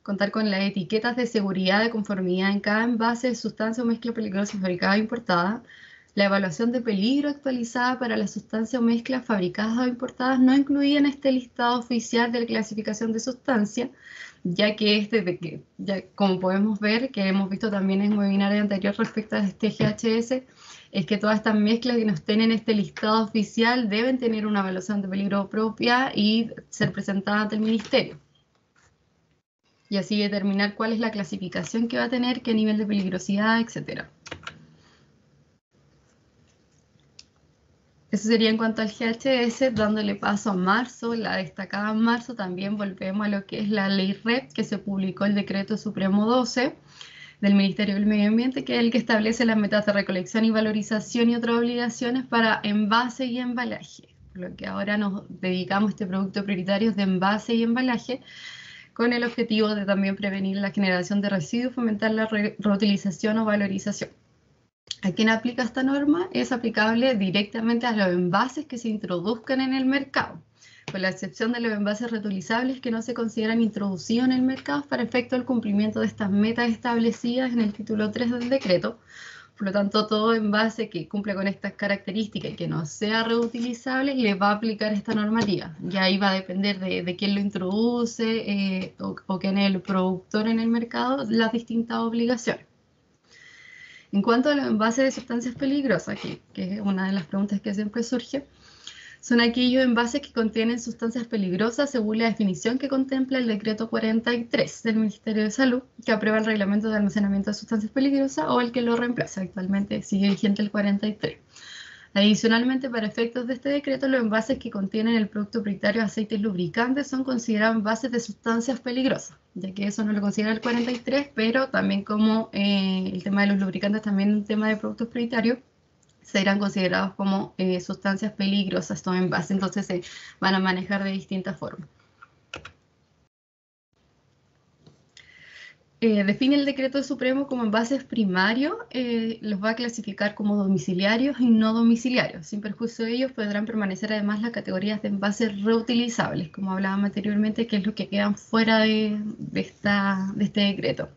Contar con las etiquetas de seguridad de conformidad en cada envase de sustancia o mezcla peligrosa fabricada o importada. La evaluación de peligro actualizada para las sustancias o mezclas fabricadas o importadas no incluía en este listado oficial de la clasificación de sustancias, ya que como podemos ver, que hemos visto también en webinario anterior respecto a este GHS, es que todas estas mezclas que no estén en este listado oficial deben tener una evaluación de peligro propia y ser presentadas ante el Ministerio. Y así determinar cuál es la clasificación que va a tener, qué nivel de peligrosidad, etc. Eso sería en cuanto al GHS, dándole paso a marzo, la destacada en marzo, también volvemos a lo que es la ley REP, que se publicó el decreto supremo 12 del Ministerio del Medio Ambiente, que es el que establece las metas de recolección y valorización y otras obligaciones para envase y embalaje. Por lo que ahora nos dedicamos a este producto prioritario de envase y embalaje, con el objetivo de también prevenir la generación de residuos, fomentar la reutilización o valorización. ¿A quién aplica esta norma? Es aplicable directamente a los envases que se introduzcan en el mercado, con la excepción de los envases reutilizables que no se consideran introducidos en el mercado para efecto del cumplimiento de estas metas establecidas en el título 3 del decreto. Por lo tanto, todo envase que cumpla con estas características y que no sea reutilizable le va a aplicar esta normativa. Y ahí va a depender de quién lo introduce o quién es el productor en el mercado, las distintas obligaciones. En cuanto a los envases de sustancias peligrosas, que es una de las preguntas que siempre surge, son aquellos envases que contienen sustancias peligrosas según la definición que contempla el decreto 43 del Ministerio de Salud, que aprueba el reglamento de almacenamiento de sustancias peligrosas o el que lo reemplaza. Actualmente sigue vigente el 43. Adicionalmente, para efectos de este decreto, los envases que contienen el producto prioritario aceites lubricantes son considerados envases de sustancias peligrosas, ya que eso no lo considera el 43, pero también como el tema de los lubricantes también es un tema de productos prioritarios, serán considerados como sustancias peligrosas estos envases, entonces se van a manejar de distintas formas. Define el decreto supremo como envases primarios, los va a clasificar como domiciliarios y no domiciliarios. Sin perjuicio de ellos podrán permanecer además las categorías de envases reutilizables, como hablábamos anteriormente, que es lo que quedan fuera de este decreto.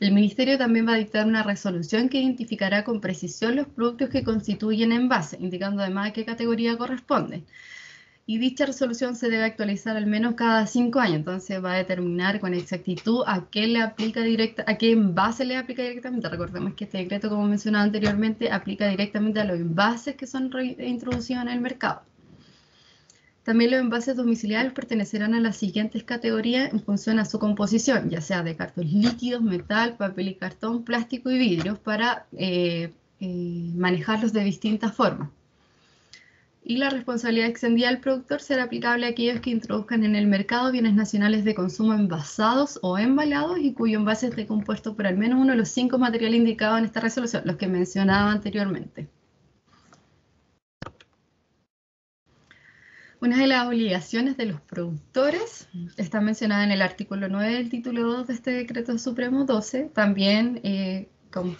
El Ministerio también va a dictar una resolución que identificará con precisión los productos que constituyen envase, indicando además a qué categoría corresponden. Y dicha resolución se debe actualizar al menos cada 5 años, entonces va a determinar con exactitud a qué envase le aplica directamente. Recordemos que este decreto, como mencionaba anteriormente, aplica directamente a los envases que son introducidos en el mercado. También los envases domiciliarios pertenecerán a las siguientes categorías en función a su composición, ya sea de cartones líquidos, metal, papel y cartón, plástico y vidrio, para manejarlos de distintas formas. Y la responsabilidad extendida del productor será aplicable a aquellos que introduzcan en el mercado bienes nacionales de consumo envasados o embalados y cuyo envase esté compuesto por al menos uno de los 5 materiales indicados en esta resolución, los que mencionaba anteriormente. Una de las obligaciones de los productores está mencionada en el artículo 9 del título 2 de este decreto supremo 12. También, como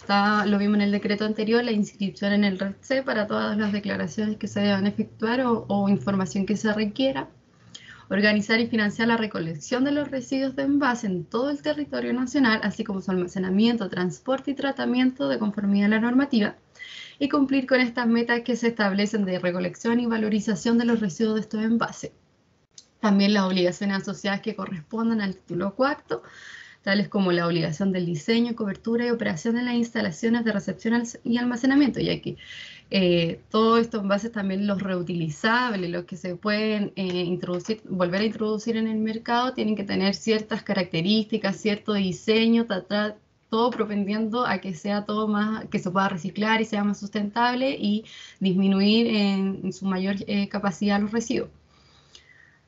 lo vimos en el decreto anterior, la inscripción en el REDC para todas las declaraciones que se deban efectuar o información que se requiera. Organizar y financiar la recolección de los residuos de envase en todo el territorio nacional, así como su almacenamiento, transporte y tratamiento de conformidad a la normativa. Y cumplir con estas metas que se establecen de recolección y valorización de los residuos de estos envases. También las obligaciones asociadas que correspondan al título 4, tales como la obligación del diseño, cobertura y operación de las instalaciones de recepción y almacenamiento, ya que todos estos envases también los reutilizables, los que se pueden volver a introducir en el mercado, tienen que tener ciertas características, cierto diseño, todo propendiendo a que sea todo más, que se pueda reciclar y sea más sustentable y disminuir en su mayor capacidad los residuos.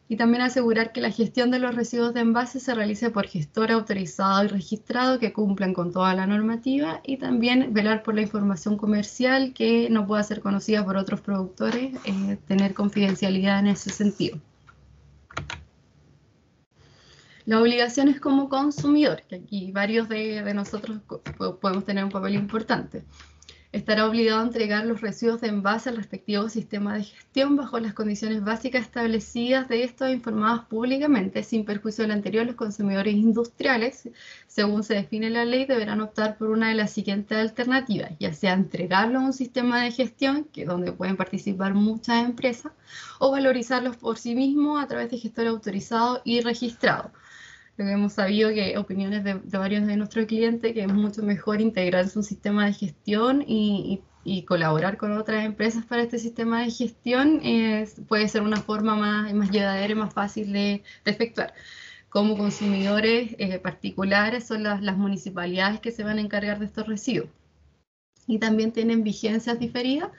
Y también asegurar que la gestión de los residuos de envase se realice por gestor autorizado y registrado que cumplan con toda la normativa y también velar por la información comercial que no pueda ser conocida por otros productores, tener confidencialidad en ese sentido. Las obligaciones como consumidor, que aquí varios de nosotros podemos tener un papel importante. estará obligado a entregar los residuos de envase al respectivo sistema de gestión bajo las condiciones básicas establecidas de estos informados públicamente. Sin perjuicio de lo anterior, los consumidores industriales, según se define la ley, deberán optar por una de las siguientes alternativas, ya sea entregarlo a un sistema de gestión, que es donde pueden participar muchas empresas, o valorizarlos por sí mismos a través de gestores autorizados y registrados. Lo que hemos sabido que opiniones de varios de nuestros clientes, que es mucho mejor integrarse un sistema de gestión y colaborar con otras empresas para este sistema de gestión puede ser una forma más llevadera y más fácil de efectuar. Como consumidores particulares son las municipalidades que se van a encargar de estos residuos. Y también tienen vigencias diferidas.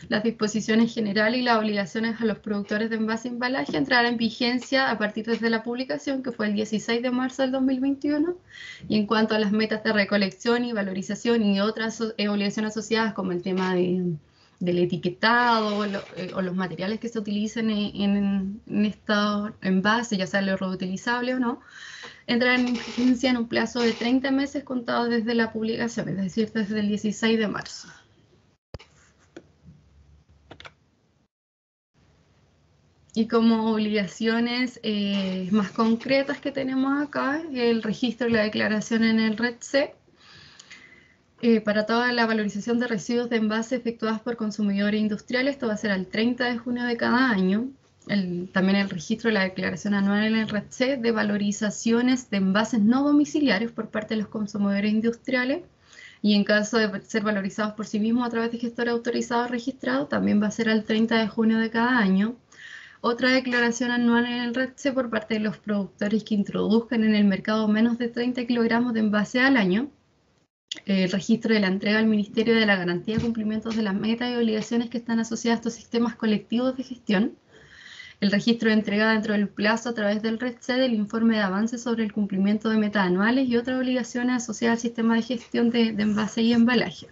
Las disposiciones generales y las obligaciones a los productores de envase e embalaje entrarán en vigencia a partir de la publicación, que fue el 16 de marzo del 2021. Y en cuanto a las metas de recolección y valorización y otras obligaciones asociadas, como el tema del etiquetado o los materiales que se utilicen en estos envases, ya sea lo reutilizable o no, entrarán en vigencia en un plazo de 30 meses contados desde la publicación, es decir, desde el 16 de marzo. Y como obligaciones más concretas que tenemos acá, el registro y la declaración en el REDC, para toda la valorización de residuos de envase efectuadas por consumidores industriales, esto va a ser al 30 de junio de cada año. También el registro y la declaración anual en el REDC de valorizaciones de envases no domiciliarios por parte de los consumidores industriales, y en caso de ser valorizados por sí mismos a través de gestores autorizados registrados, también va a ser al 30 de junio de cada año. Otra declaración anual en el REDC por parte de los productores que introduzcan en el mercado menos de 30 kilogramos de envase al año. El registro de la entrega al Ministerio de la garantía de cumplimientos de las metas y obligaciones que están asociadas a estos sistemas colectivos de gestión. El registro de entrega dentro del plazo a través del REDC del informe de avance sobre el cumplimiento de metas anuales y otras obligaciones asociadas al sistema de gestión de envase y embalaje.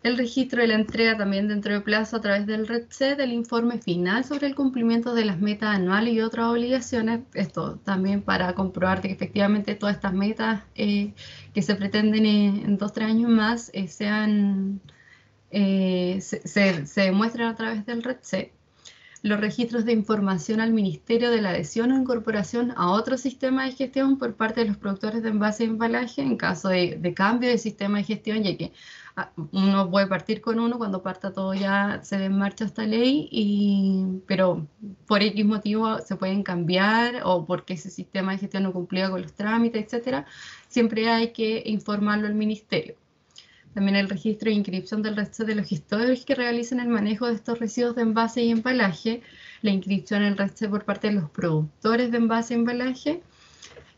El registro de la entrega también dentro del plazo a través del REDC del informe final sobre el cumplimiento de las metas anuales y otras obligaciones. Esto también para comprobar que efectivamente todas estas metas que se pretenden en 2-3 años más se demuestran a través del REDC. Los registros de información al Ministerio de la adhesión o incorporación a otro sistema de gestión por parte de los productores de envase y embalaje en caso de cambio de sistema de gestión, ya que uno puede partir con uno, cuando parta todo ya se dé en marcha esta ley, pero por X motivo se pueden cambiar o porque ese sistema de gestión no cumplía con los trámites, etc. Siempre hay que informarlo al Ministerio. También el registro e inscripción del REDC de los gestores que realicen el manejo de estos residuos de envase y embalaje, la inscripción en el REDC por parte de los productores de envase y embalaje,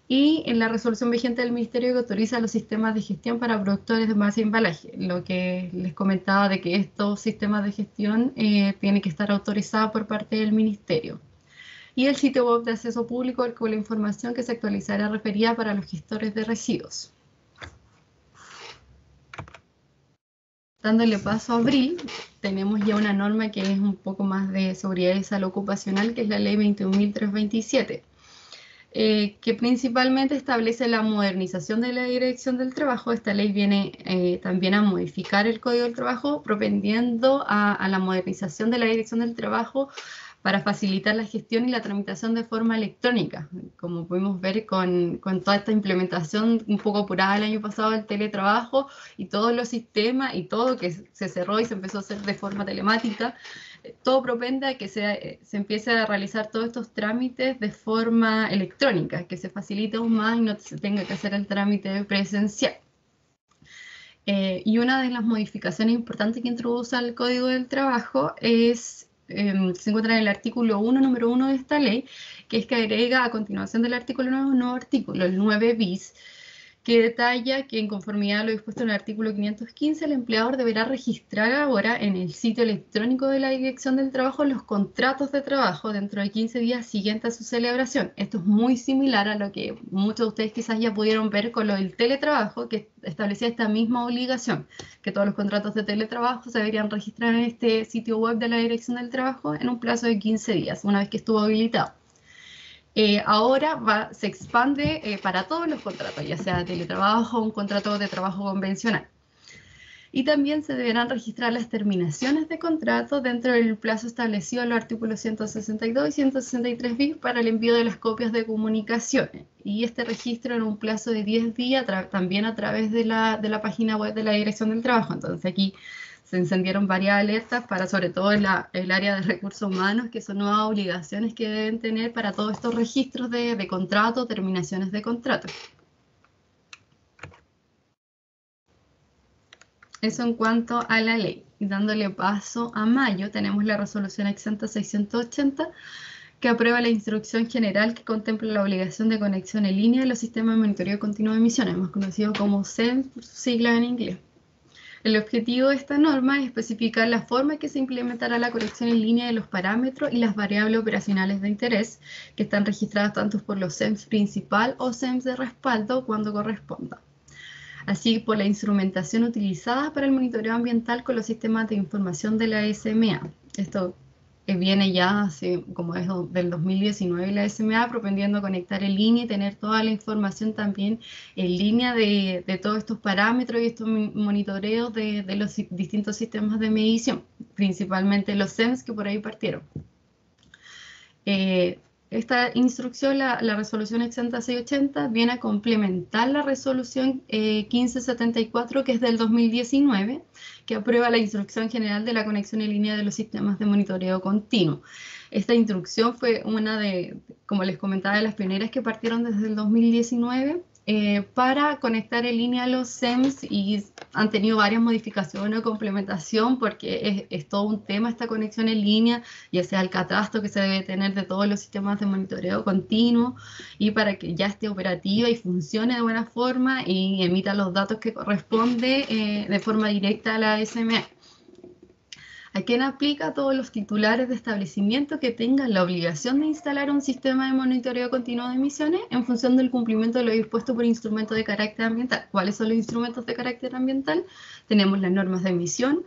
y en la resolución vigente del Ministerio que autoriza los sistemas de gestión para productores de envase y embalaje. Lo que les comentaba de que estos sistemas de gestión tienen que estar autorizados por parte del Ministerio. Y el sitio web de acceso público con la información que se actualizará referida para los gestores de residuos. Dándole paso a abril, tenemos ya una norma que es un poco más de seguridad y salud ocupacional, que es la ley 21.327, que principalmente establece la modernización de la Dirección del Trabajo. Esta ley viene también a modificar el Código del Trabajo, propendiendo a la modernización de la Dirección del Trabajo para facilitar la gestión y la tramitación de forma electrónica, como pudimos ver con toda esta implementación un poco apurada el año pasado del teletrabajo y todos los sistemas y todo que se cerró y se empezó a hacer de forma telemática. Todo propende a que se empiece a realizar todos estos trámites de forma electrónica, que se facilite aún más y no se tenga que hacer el trámite presencial. Y una de las modificaciones importantes que introduce al Código del Trabajo se encuentra en el artículo 1, número 1 de esta ley, que es que agrega a continuación del artículo 9 un nuevo artículo, el 9 bis, que detalla que en conformidad a lo dispuesto en el artículo 515, el empleador deberá registrar ahora en el sitio electrónico de la Dirección del Trabajo los contratos de trabajo dentro de 15 días siguientes a su celebración. Esto es muy similar a lo que muchos de ustedes quizás ya pudieron ver con lo del teletrabajo, que establecía esta misma obligación, que todos los contratos de teletrabajo se deberían registrar en este sitio web de la Dirección del Trabajo en un plazo de 15 días, una vez que estuvo habilitado. ahora se expande para todos los contratos, ya sea teletrabajo o un contrato de trabajo convencional. Y también se deberán registrar las terminaciones de contrato dentro del plazo establecido en los artículos 162 y 163 bis para el envío de las copias de comunicaciones. Y este registro en un plazo de 10 días también a través de la página web de la Dirección del Trabajo. Entonces aquí se encendieron varias alertas para sobre todo el área de recursos humanos, que son nuevas obligaciones que deben tener para todos estos registros de contrato, terminaciones de contrato. Eso en cuanto a la ley. Y dándole paso a mayo, tenemos la resolución exenta 680, que aprueba la instrucción general que contempla la obligación de conexión en línea de los sistemas de monitoreo continuo de emisiones, más conocido como SEM, por su sigla en inglés. El objetivo de esta norma es especificar la forma en que se implementará la conexión en línea de los parámetros y las variables operacionales de interés, que están registradas tanto por los SEMS principal o SEMS de respaldo cuando corresponda, así por la instrumentación utilizada para el monitoreo ambiental con los sistemas de información de la SMA. Esto viene ya hace, como es del 2019, la SMA propendiendo a conectar en línea y tener toda la información también en línea de todos estos parámetros y estos monitoreos de los distintos sistemas de medición, principalmente los SEMS que por ahí partieron. Esta instrucción, la resolución exenta 680, viene a complementar la resolución 1574, que es del 2019, que aprueba la instrucción general de la conexión en línea de los sistemas de monitoreo continuo. Esta instrucción fue una de, como les comentaba, de las pioneras que partieron desde el 2019 para conectar en línea los SEMS, y han tenido varias modificaciones o complementación porque es todo un tema esta conexión en línea, ya sea el catastro que se debe tener de todos los sistemas de monitoreo continuo, y para que ya esté operativa y funcione de buena forma y emita los datos que corresponde de forma directa a la SMA. ¿A quién aplica? A todos los titulares de establecimiento que tengan la obligación de instalar un sistema de monitoreo continuo de emisiones en función del cumplimiento de lo dispuesto por instrumentos de carácter ambiental. ¿Cuáles son los instrumentos de carácter ambiental? Tenemos las normas de emisión,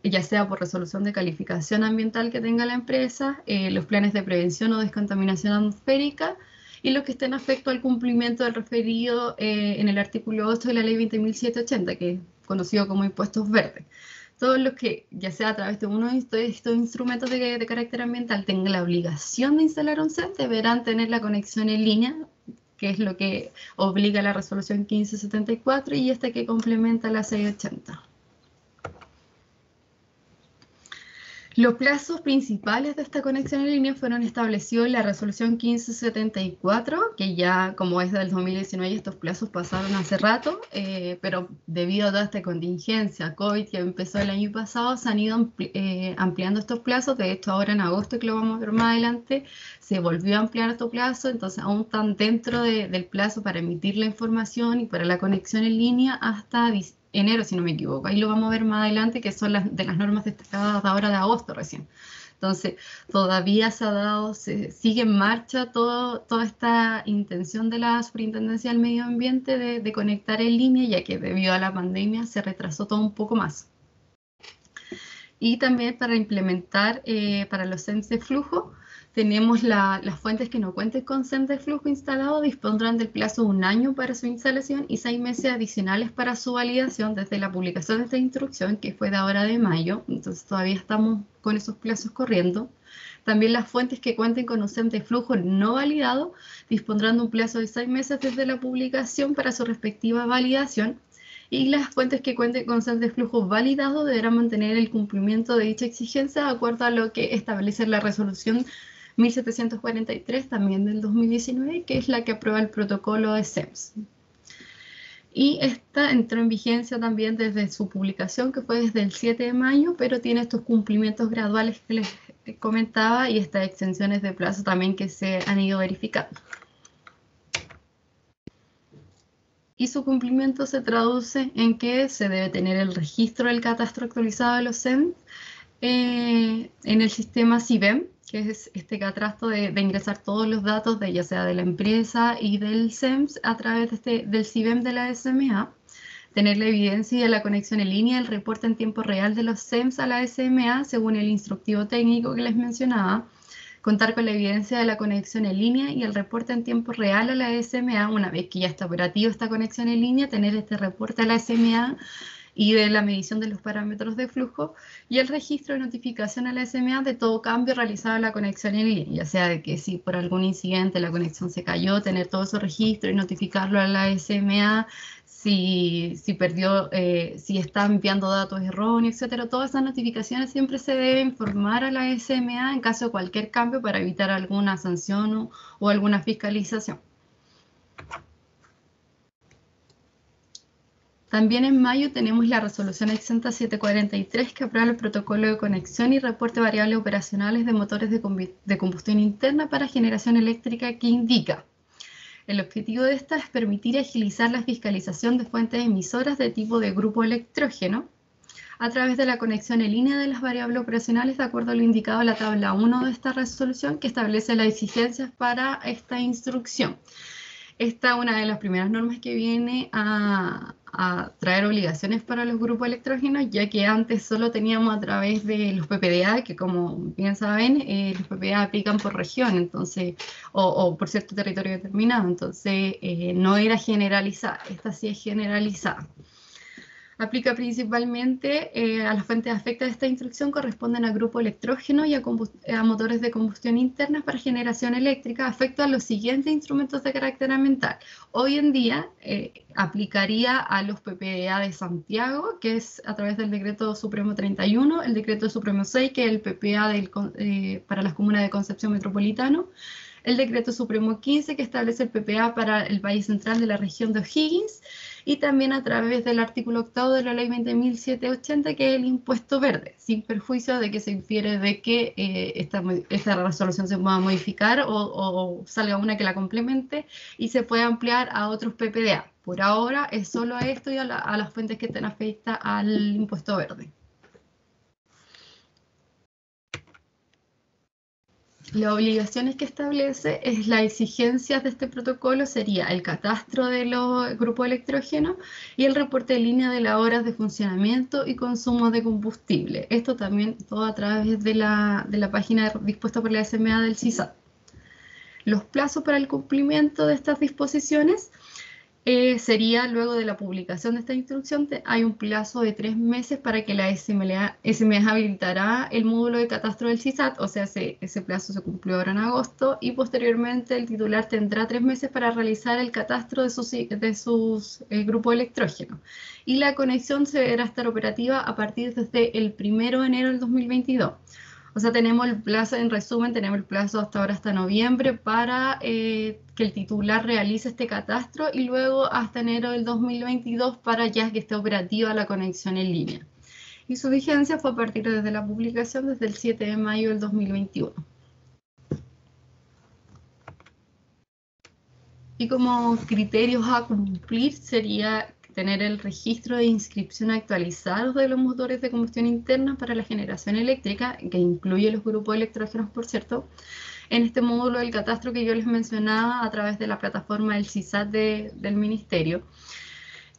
ya sea por resolución de calificación ambiental que tenga la empresa, los planes de prevención o descontaminación atmosférica, y los que estén afecto al cumplimiento del referido en el artículo 8 de la ley 20.780, que es conocido como impuestos verdes. Todos los que, ya sea a través de uno de estos instrumentos de carácter ambiental, tengan la obligación de instalar un SEM, deberán tener la conexión en línea, que es lo que obliga la resolución 1574 y esta que complementa la 680. Los plazos principales de esta conexión en línea fueron establecidos en la resolución 1574, que ya como es del 2019 estos plazos pasaron hace rato, pero debido a toda esta contingencia COVID que empezó el año pasado, se han ido ampliando estos plazos. De hecho, ahora en agosto, que lo vamos a ver más adelante, se volvió a ampliar estos plazos, entonces aún están dentro del plazo para emitir la información y para la conexión en línea hasta enero, si no me equivoco. Ahí lo vamos a ver más adelante, que son de las normas destacadas de ahora de agosto recién. Entonces, todavía se sigue en marcha toda esta intención de la Superintendencia del Medio Ambiente de conectar en línea, ya que debido a la pandemia se retrasó todo un poco más. Y también para implementar para los SEMS de flujo, tenemos las fuentes que no cuenten con SEM de flujo instalado dispondrán del plazo de 1 año para su instalación y 6 meses adicionales para su validación desde la publicación de esta instrucción, que fue de ahora de mayo. Entonces todavía estamos con esos plazos corriendo. También las fuentes que cuenten con un SEM de flujo no validado dispondrán de un plazo de 6 meses desde la publicación para su respectiva validación. Y las fuentes que cuenten con SEM de flujo validado deberán mantener el cumplimiento de dicha exigencia de acuerdo a lo que establece la resolución 1743, también del 2019, que es la que aprueba el protocolo de SEMS. Y esta entró en vigencia también desde su publicación, que fue desde el 7 de mayo, pero tiene estos cumplimientos graduales que les comentaba y estas extensiones de plazo también que se han ido verificando. Y su cumplimiento se traduce en que se debe tener el registro del catastro actualizado de los SEM en el sistema CIBEM, que es este catastro de ingresar todos los datos ya sea de la empresa y del SEMS a través del CIBEM de la SMA, tener la evidencia de la conexión en línea, el reporte en tiempo real de los SEMS a la SMA según el instructivo técnico que les mencionaba, contar con la evidencia de la conexión en línea y el reporte en tiempo real a la SMA. Una vez que ya está operativo esta conexión en línea, tener este reporte a la SMA y de la medición de los parámetros de flujo y el registro de notificación a la SMA de todo cambio realizado en la conexión en línea, ya sea de que si por algún incidente la conexión se cayó, tener todo ese registro y notificarlo a la SMA, si perdió, si está enviando datos erróneos, etcétera. Todas esas notificaciones siempre se debe informar a la SMA en caso de cualquier cambio para evitar alguna sanción o alguna fiscalización. También en mayo tenemos la resolución exenta 743 que aprueba el protocolo de conexión y reporte de variables operacionales de motores de combustión interna para generación eléctrica, que indica: el objetivo de esta es permitir agilizar la fiscalización de fuentes emisoras de tipo de grupo electrógeno a través de la conexión en línea de las variables operacionales de acuerdo a lo indicado en la tabla 1 de esta resolución, que establece las exigencias para esta instrucción. Esta es una de las primeras normas que viene a traer obligaciones para los grupos electrógenos, ya que antes solo teníamos a través de los PPDA, que como bien saben, los PPDA aplican por región, entonces, o por cierto territorio determinado, entonces no era generalizada. Esta sí es generalizada. Aplica principalmente a las fuentes afectadas de esta instrucción, corresponden a grupo electrógeno y a motores de combustión interna para generación eléctrica, afecto a los siguientes instrumentos de carácter ambiental. Hoy en día aplicaría a los PPDA de Santiago, que es a través del Decreto Supremo 31, el Decreto Supremo 6, que es el PPA para las comunas de Concepción Metropolitano, el Decreto Supremo 15, que establece el PPA para el Valle Central de la región de O'Higgins, y también a través del artículo 8 de la ley 20.780, que es el impuesto verde, sin perjuicio de que se infiere de que esta resolución se pueda modificar o salga una que la complemente y se pueda ampliar a otros PPDA. Por ahora es solo a esto y a las fuentes que estén afectadas al impuesto verde. Las obligaciones que establece es las exigencias de este protocolo sería el catastro de los grupos electrógenos y el reporte de línea de las horas de funcionamiento y consumo de combustible. Esto también todo a través de la página dispuesta por la SMA del CISAT. Los plazos para el cumplimiento de estas disposiciones sería luego de la publicación de esta instrucción, hay un plazo de 3 meses para que la SMA habilitará el módulo de catastro del CISAT, o sea, ese plazo se cumplió ahora en agosto, y posteriormente el titular tendrá 3 meses para realizar el catastro de sus grupos electrógenos. Y la conexión se deberá estar operativa a partir desde el 1 de enero del 2022. O sea, tenemos el plazo, en resumen, tenemos el plazo hasta ahora, hasta noviembre, para que el titular realice este catastro y luego hasta enero del 2022 para ya que esté operativa la conexión en línea. Y su vigencia fue a partir desde la publicación desde el 7 de mayo del 2021. Y como criterios a cumplir sería tener el registro de inscripción actualizado de los motores de combustión interna para la generación eléctrica, que incluye los grupos electrógenos, por cierto, en este módulo del catastro que yo les mencionaba a través de la plataforma del CISAT del Ministerio,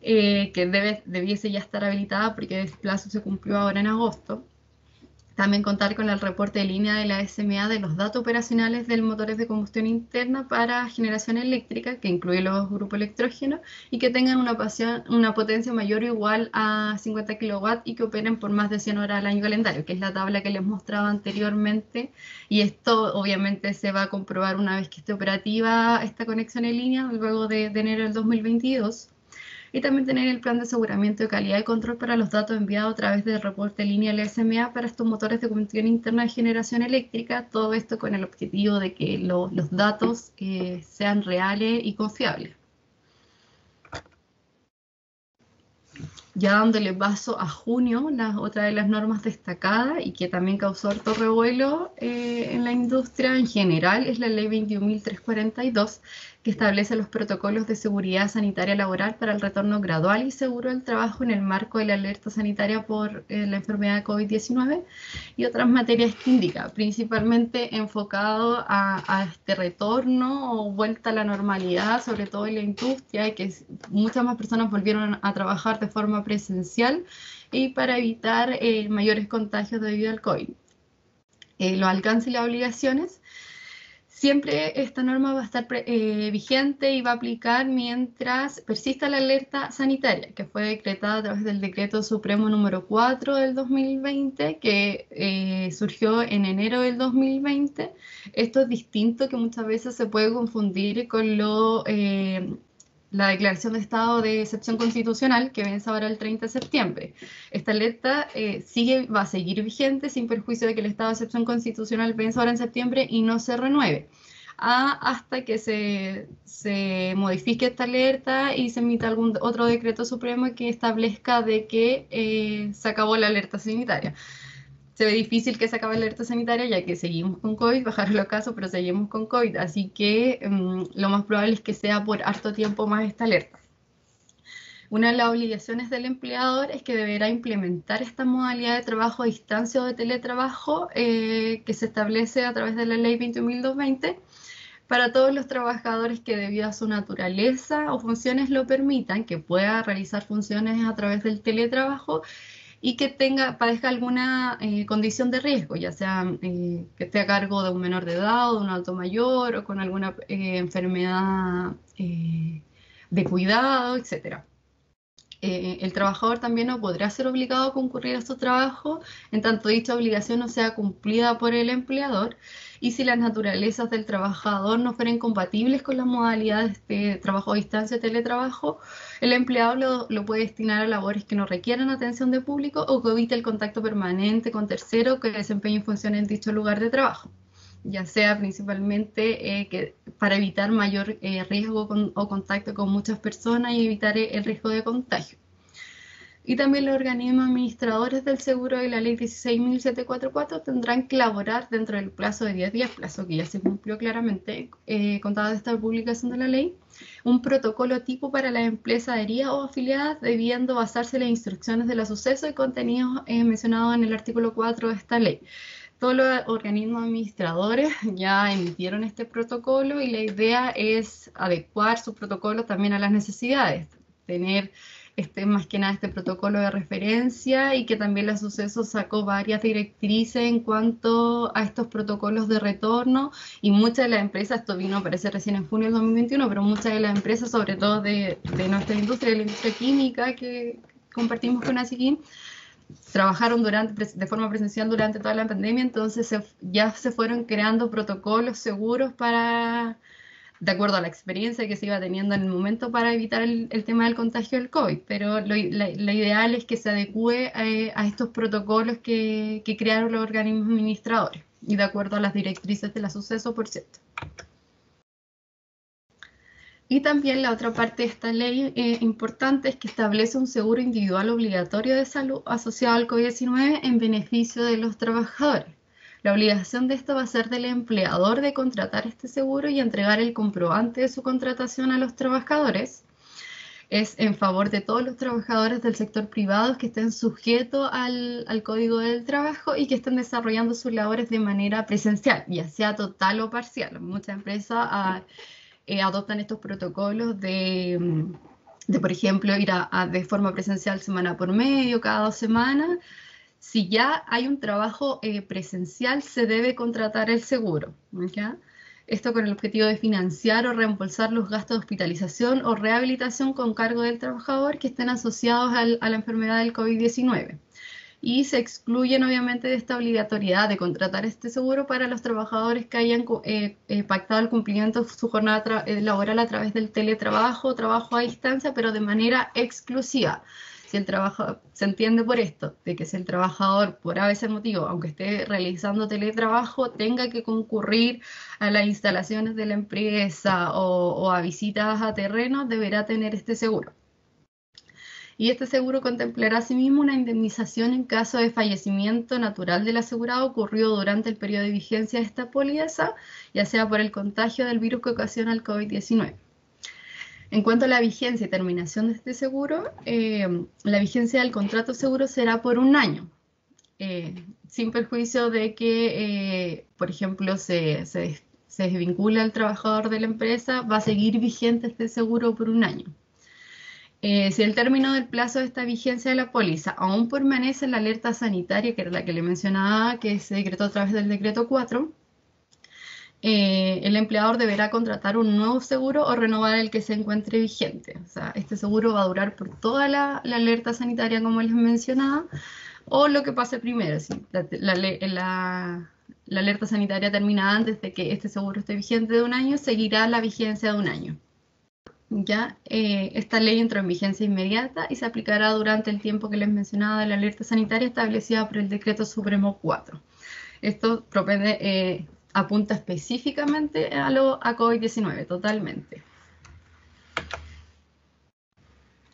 que debiese ya estar habilitada porque el plazo se cumplió ahora en agosto. También contar con el reporte de línea de la SMA de los datos operacionales del motores de combustión interna para generación eléctrica, que incluye los grupos electrógenos, y que tengan una potencia mayor o igual a 50 kW y que operen por más de 100 horas al año calendario, que es la tabla que les mostraba anteriormente. Y esto obviamente se va a comprobar una vez que esté operativa esta conexión en línea, luego de enero del 2022. Y también tener el plan de aseguramiento de calidad y control para los datos enviados a través del reporte de línea de la SMA para estos motores de combustión interna de generación eléctrica, todo esto con el objetivo de que los datos sean reales y confiables. Ya dándole paso a junio, otra de las normas destacadas y que también causó harto revuelo en la industria en general es la ley 21.342, que establece los protocolos de seguridad sanitaria laboral para el retorno gradual y seguro del trabajo en el marco de la alerta sanitaria por la enfermedad de COVID-19 y otras materias que indica, principalmente enfocado a este retorno o vuelta a la normalidad, sobre todo en la industria, y que muchas más personas volvieron a trabajar de forma presencial y para evitar mayores contagios debido al COVID. los alcances y las obligaciones, siempre esta norma va a estar vigente y va a aplicar mientras persista la alerta sanitaria, que fue decretada a través del Decreto Supremo número 4 del 2020, que surgió en enero del 2020. Esto es distinto, que muchas veces se puede confundir con la declaración de estado de excepción constitucional, que vence ahora el 30 de septiembre. Esta alerta va a seguir vigente sin perjuicio de que el estado de excepción constitucional vence ahora en septiembre y no se renueve, hasta que se modifique esta alerta y se emita algún otro decreto supremo que establezca de que se acabó la alerta sanitaria. Se ve difícil que se acabe la alerta sanitaria, ya que seguimos con COVID, bajaron los casos, pero seguimos con COVID, así que lo más probable es que sea por harto tiempo más esta alerta. Una de las obligaciones del empleador es que deberá implementar esta modalidad de trabajo a distancia o de teletrabajo que se establece a través de la Ley 21.220 para todos los trabajadores que debido a su naturaleza o funciones lo permitan, que pueda realizar funciones a través del teletrabajo y que padezca alguna condición de riesgo, ya sea que esté a cargo de un menor de edad o de un adulto mayor o con alguna enfermedad de cuidado, etc. El trabajador también no podrá ser obligado a concurrir a estos trabajos en tanto dicha obligación no sea cumplida por el empleador, y si las naturalezas del trabajador no fueren compatibles con las modalidades de trabajo a distancia o teletrabajo, el empleador lo puede destinar a labores que no requieran atención de público o que evite el contacto permanente con terceros que desempeñen funciones en dicho lugar de trabajo, ya sea principalmente para evitar mayor riesgo o contacto con muchas personas y evitar el riesgo de contagio. Y también los organismos administradores del seguro de la Ley 16.744 tendrán que elaborar dentro del plazo de 10 días, plazo que ya se cumplió claramente, contado de esta publicación de la ley, un protocolo tipo para las empresas adheridas o afiliadas, debiendo basarse en las instrucciones de los sucesos y contenidos mencionados en el artículo 4 de esta ley. Todos los organismos administradores ya emitieron este protocolo y la idea es adecuar su protocolo también a las necesidades, tener más que nada este protocolo de referencia, y que también la Suceso sacó varias directrices en cuanto a estos protocolos de retorno, y muchas de las empresas, esto vino a aparecer recién en junio del 2021, pero muchas de las empresas, sobre todo de nuestra industria, de la industria química que compartimos con ASIQUIM, trabajaron de forma presencial durante toda la pandemia, entonces ya se fueron creando protocolos seguros de acuerdo a la experiencia que se iba teniendo en el momento para evitar el tema del contagio del COVID, pero lo ideal es que se adecue a estos protocolos que crearon los organismos administradores, y de acuerdo a las directrices de la Suceso, por cierto. Y también la otra parte de esta ley importante es que establece un seguro individual obligatorio de salud asociado al COVID-19 en beneficio de los trabajadores. La obligación de esto va a ser del empleador de contratar este seguro y entregar el comprobante de su contratación a los trabajadores. Es en favor de todos los trabajadores del sector privado que estén sujetos al Código del Trabajo y que estén desarrollando sus labores de manera presencial, ya sea total o parcial. Muchas empresas adoptan estos protocolos de por ejemplo, ir de forma presencial semana por medio, cada 2 semanas. Si ya hay un trabajo presencial, se debe contratar el seguro, ¿ya? Esto con el objetivo de financiar o reembolsar los gastos de hospitalización o rehabilitación con cargo del trabajador que estén asociados a la enfermedad del COVID-19. Y se excluyen obviamente de esta obligatoriedad de contratar este seguro para los trabajadores que hayan pactado el cumplimiento de su jornada laboral a través del teletrabajo o trabajo a distancia, pero de manera exclusiva. Si el trabajo, se entiende por esto, de que si el trabajador, por a veces motivo, aunque esté realizando teletrabajo, tenga que concurrir a las instalaciones de la empresa o a visitas a terrenos, deberá tener este seguro. Y este seguro contemplará asimismo una indemnización en caso de fallecimiento natural del asegurado ocurrido durante el periodo de vigencia de esta póliza, ya sea por el contagio del virus que ocasiona el COVID-19. En cuanto a la vigencia y terminación de este seguro, la vigencia del contrato seguro será por 1 año, sin perjuicio de que, por ejemplo, se desvincula al trabajador de la empresa, va a seguir vigente este seguro por 1 año. Si el término del plazo de esta vigencia de la póliza aún permanece en la alerta sanitaria, que era la que le mencionaba, que se decretó a través del decreto 4, el empleador deberá contratar un nuevo seguro o renovar el que se encuentre vigente. O sea, este seguro va a durar por toda la alerta sanitaria, como les mencionaba, o lo que pase primero. Si la alerta sanitaria termina antes de que este seguro esté vigente de un año, seguirá la vigencia de un año. Ya, esta ley entró en vigencia inmediata y se aplicará durante el tiempo que les mencionaba de la alerta sanitaria establecida por el Decreto Supremo 4. Esto apunta específicamente a COVID-19, totalmente.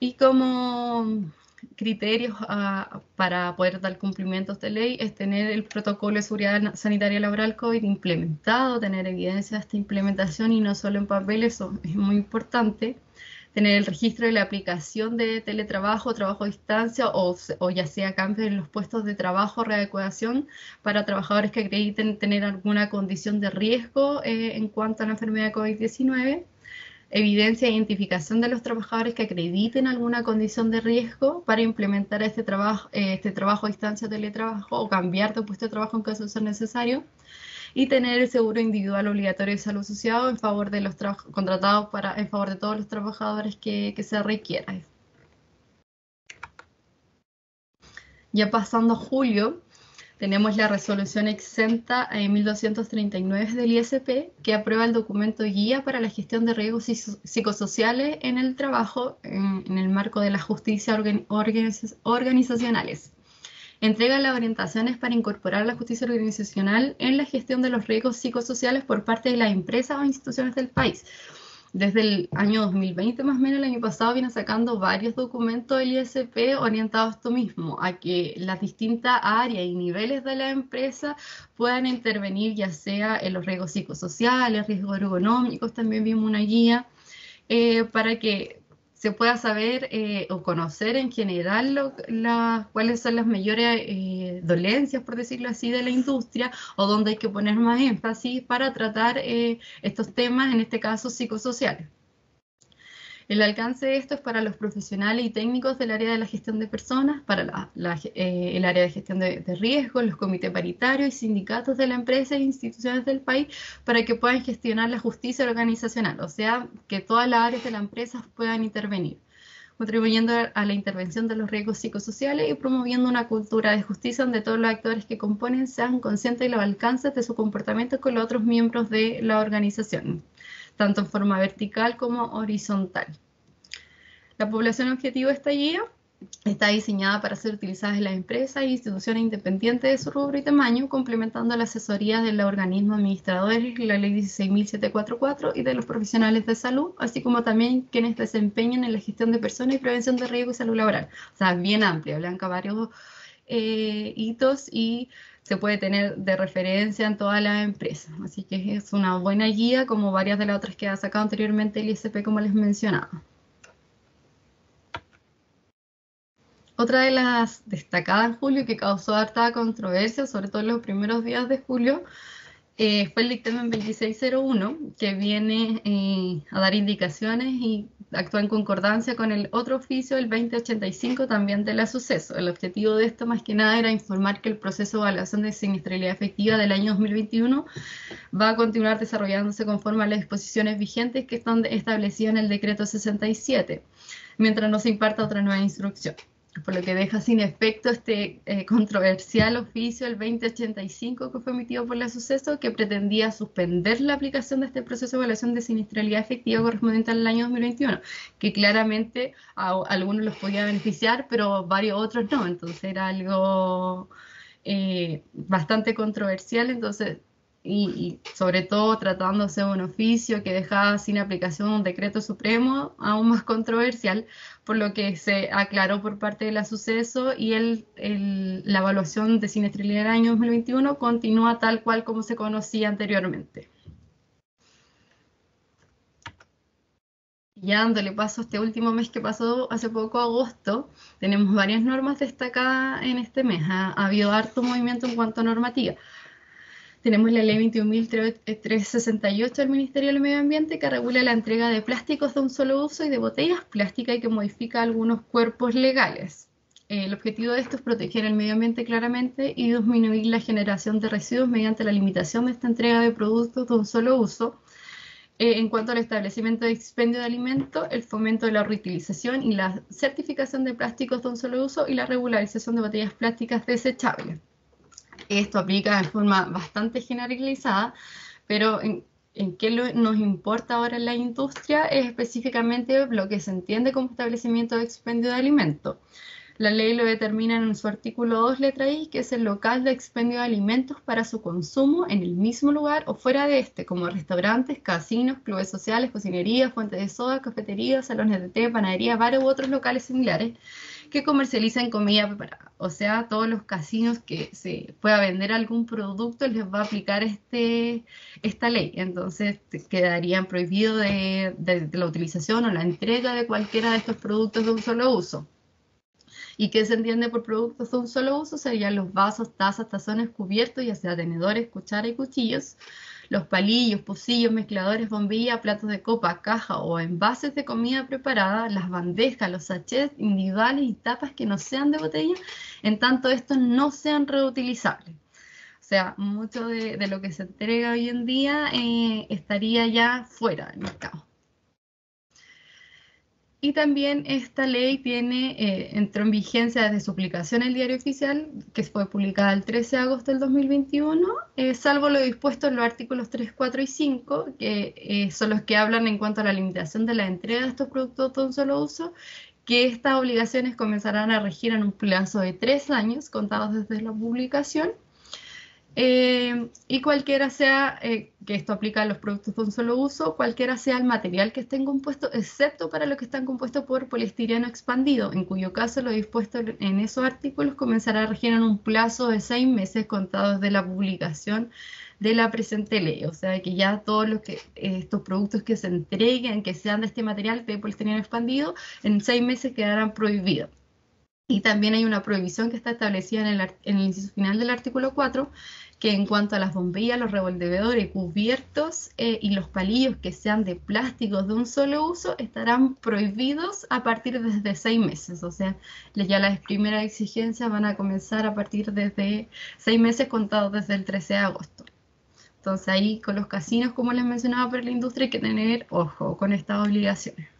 Y como criterios para poder dar cumplimiento a esta ley es tener el protocolo de seguridad sanitaria laboral COVID implementado, tener evidencia de esta implementación y no solo en papel, eso es muy importante. Tener el registro de la aplicación de teletrabajo, trabajo a distancia o ya sea cambio en los puestos de trabajo, readecuación para trabajadores que acrediten tener alguna condición de riesgo en cuanto a la enfermedad de COVID-19. Evidencia e identificación de los trabajadores que acrediten alguna condición de riesgo para implementar este trabajo a distancia o teletrabajo o cambiar de puesto de trabajo en caso de ser necesario. Y tener el seguro individual obligatorio de salud asociado en favor de los contratados en favor de todos los trabajadores que se requiera. Ya pasando a julio, tenemos la resolución exenta 1239 del ISP que aprueba el documento guía para la gestión de riesgos psicosociales en el trabajo en el marco de la justicia organizacionales. Entrega las orientaciones para incorporar la justicia organizacional en la gestión de los riesgos psicosociales por parte de las empresas o instituciones del país. Desde el año 2020, más o menos el año pasado, viene sacando varios documentos del ISP orientados a esto mismo, a que las distintas áreas y niveles de la empresa puedan intervenir, ya sea en los riesgos psicosociales, riesgos ergonómicos, también vimos una guía, para que se pueda saber o conocer en general cuáles son las mayores dolencias, por decirlo así, de la industria o dónde hay que poner más énfasis para tratar estos temas, en este caso psicosociales. El alcance de esto es para los profesionales y técnicos del área de la gestión de personas, para el área de gestión de riesgos, los comités paritarios y sindicatos de la empresa e instituciones del país, para que puedan gestionar la justicia organizacional, o sea, que todas las áreas de la empresa puedan intervenir, contribuyendo a la intervención de los riesgos psicosociales y promoviendo una cultura de justicia donde todos los actores que componen sean conscientes de los alcances de su comportamiento con los otros miembros de la organización, tanto en forma vertical como horizontal. La población objetivo de esta guía está diseñada para ser utilizada en las empresas e instituciones independientes de su rubro y tamaño, complementando la asesoría de los organismos administradores, la ley 16.744 y de los profesionales de salud, así como también quienes desempeñan en la gestión de personas y prevención de riesgo y salud laboral. O sea, bien amplia, blanca varios hitos y se puede tener de referencia en todas las empresas. Así que es una buena guía, como varias de las otras que ha sacado anteriormente el ISP, como les mencionaba. Otra de las destacadas en julio que causó harta controversia, sobre todo en los primeros días de julio, fue el dictamen 2601, que viene a dar indicaciones y actúa en concordancia con el otro oficio, el 2085, también de la suceso. El objetivo de esto, más que nada, era informar que el proceso de evaluación de siniestralidad efectiva del año 2021 va a continuar desarrollándose conforme a las disposiciones vigentes que están establecidas en el decreto 67, mientras no se imparta otra nueva instrucción. Por lo que deja sin efecto este controversial oficio, el 2085, que fue emitido por la suceso, que pretendía suspender la aplicación de este proceso de evaluación de siniestralidad efectiva correspondiente al año 2021, que claramente a algunos los podía beneficiar, pero varios otros no. Entonces era algo bastante controversial, entonces, y sobre todo tratándose de un oficio que dejaba sin aplicación un decreto supremo, aún más controversial, por lo que se aclaró por parte de la suceso y la evaluación de siniestralidad del año 2021 continúa tal cual como se conocía anteriormente. Ya dándole paso a este último mes que pasó hace poco, agosto, tenemos varias normas destacadas en este mes. Ha habido harto movimiento en cuanto a normativa. tenemos la ley 21.368 del Ministerio del Medio Ambiente que regula la entrega de plásticos de un solo uso y de botellas plásticas y que modifica algunos cuerpos legales. El objetivo de esto es proteger el medio ambiente claramente y disminuir la generación de residuos mediante la limitación de esta entrega de productos de un solo uso. En cuanto al establecimiento de expendio de alimentos, el fomento de la reutilización y la certificación de plásticos de un solo uso y la regularización de botellas plásticas desechables. Esto aplica de forma bastante generalizada, pero en qué nos importa ahora en la industria es específicamente lo que se entiende como establecimiento de expendio de alimentos. La ley lo determina en su artículo 2, letra I, que es el local de expendio de alimentos para su consumo en el mismo lugar o fuera de este, como restaurantes, casinos, clubes sociales, cocinerías, fuentes de soda, cafeterías, salones de té, panaderías, bares u otros locales similares que comercializan comida preparada. O sea, todos los casinos que se pueda vender algún producto les va a aplicar esta ley. Entonces quedarían prohibidos de la utilización o la entrega de cualquiera de estos productos de un solo uso. ¿Y qué se entiende por productos de un solo uso? Serían los vasos, tazas, tazones, cubiertos, ya sea tenedores, cuchara y cuchillos, los palillos, pocillos, mezcladores, bombillas, platos de copa, caja o envases de comida preparada, las bandejas, los sachets individuales y tapas que no sean de botella, en tanto estos no sean reutilizables. O sea, mucho de lo que se entrega hoy en día estaría ya fuera del mercado. Y también esta ley entró en vigencia desde su publicación en el Diario Oficial, que fue publicada el 13 de agosto del 2021, salvo lo dispuesto en los artículos 3, 4 y 5, que son los que hablan en cuanto a la limitación de la entrega de estos productos de un solo uso, que estas obligaciones comenzarán a regir en un plazo de 3 años, contados desde la publicación. Y cualquiera sea, que esto aplica a los productos de un solo uso, cualquiera sea el material que estén compuestos, excepto para los que están compuestos por poliestireno expandido, en cuyo caso lo dispuesto en esos artículos comenzará a regir en un plazo de 6 meses contados desde la publicación de la presente ley. O sea que ya todos estos productos que se entreguen, que sean de este material de poliestireno expandido, en 6 meses quedarán prohibidos. Y también hay una prohibición que está establecida en el inciso final del artículo 4, que en cuanto a las bombillas, los revolvedores, cubiertos y los palillos que sean de plásticos de un solo uso estarán prohibidos a partir desde 6 meses. O sea, ya las primeras exigencias van a comenzar a partir desde 6 meses contados desde el 13 de agosto. Entonces ahí con los casinos, como les mencionaba, para la industria hay que tener ojo con estas obligaciones.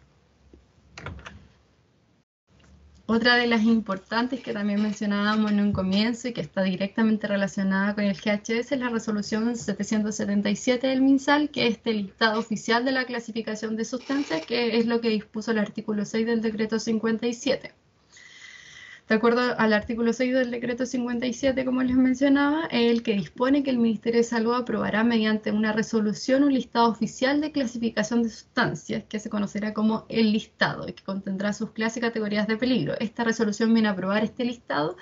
Otra de las importantes que también mencionábamos en un comienzo y que está directamente relacionada con el GHS es la resolución 777 del MinSal, que es el listado oficial de la clasificación de sustancias, que es lo que dispuso el artículo 6 del decreto 57. De acuerdo al artículo 6 del decreto 57, como les mencionaba, el que dispone que el Ministerio de Salud aprobará mediante una resolución un listado oficial de clasificación de sustancias, que se conocerá como el listado, y que contendrá sus clases y categorías de peligro. Esta resolución viene a aprobar este listado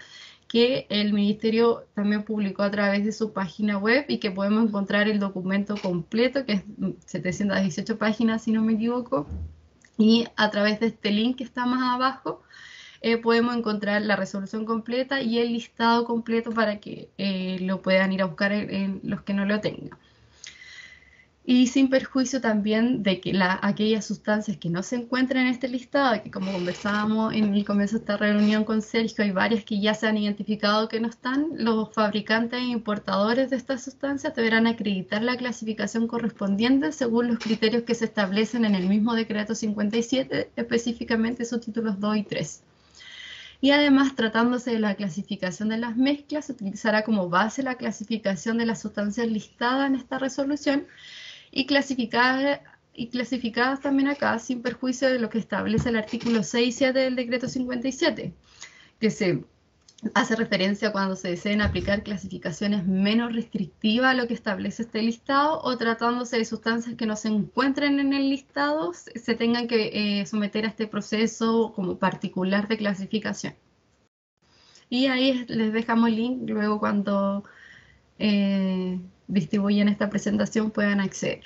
que el Ministerio también publicó a través de su página web y que podemos encontrar el documento completo, que es 718 páginas, si no me equivoco, y a través de este link que está más abajo, podemos encontrar la resolución completa y el listado completo para que lo puedan ir a buscar en los que no lo tengan. Y sin perjuicio también de que aquellas sustancias que no se encuentran en este listado, que como conversábamos en el comienzo de esta reunión con Sergio, hay varias que ya se han identificado que no están, los fabricantes e importadores de estas sustancias deberán acreditar la clasificación correspondiente según los criterios que se establecen en el mismo decreto 57, específicamente sus títulos 2 y 3. Y además, tratándose de la clasificación de las mezclas, se utilizará como base la clasificación de las sustancias listadas en esta resolución y clasificadas también acá, sin perjuicio de lo que establece el artículo 6 y 7 del decreto 57, que se hace referencia cuando se deseen aplicar clasificaciones menos restrictivas a lo que establece este listado, o tratándose de sustancias que no se encuentren en el listado, se tengan que someter a este proceso como particular de clasificación. Y ahí les dejamos el link, luego cuando distribuyan esta presentación puedan acceder.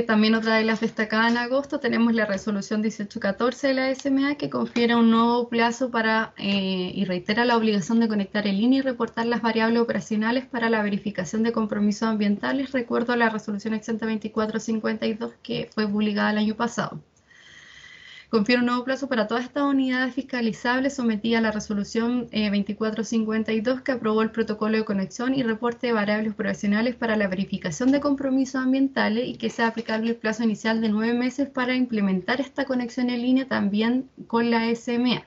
También otra de las destacadas en agosto tenemos la resolución 1814 de la SMA, que confiere un nuevo plazo para y reitera la obligación de conectar en línea y reportar las variables operacionales para la verificación de compromisos ambientales, recuerdo la resolución exenta 2452 que fue publicada el año pasado. Confiere un nuevo plazo para todas estas unidades fiscalizables sometidas a la resolución 2452 que aprobó el protocolo de conexión y reporte de variables operacionales para la verificación de compromisos ambientales y que sea aplicable el plazo inicial de 9 meses para implementar esta conexión en línea también con la SMA.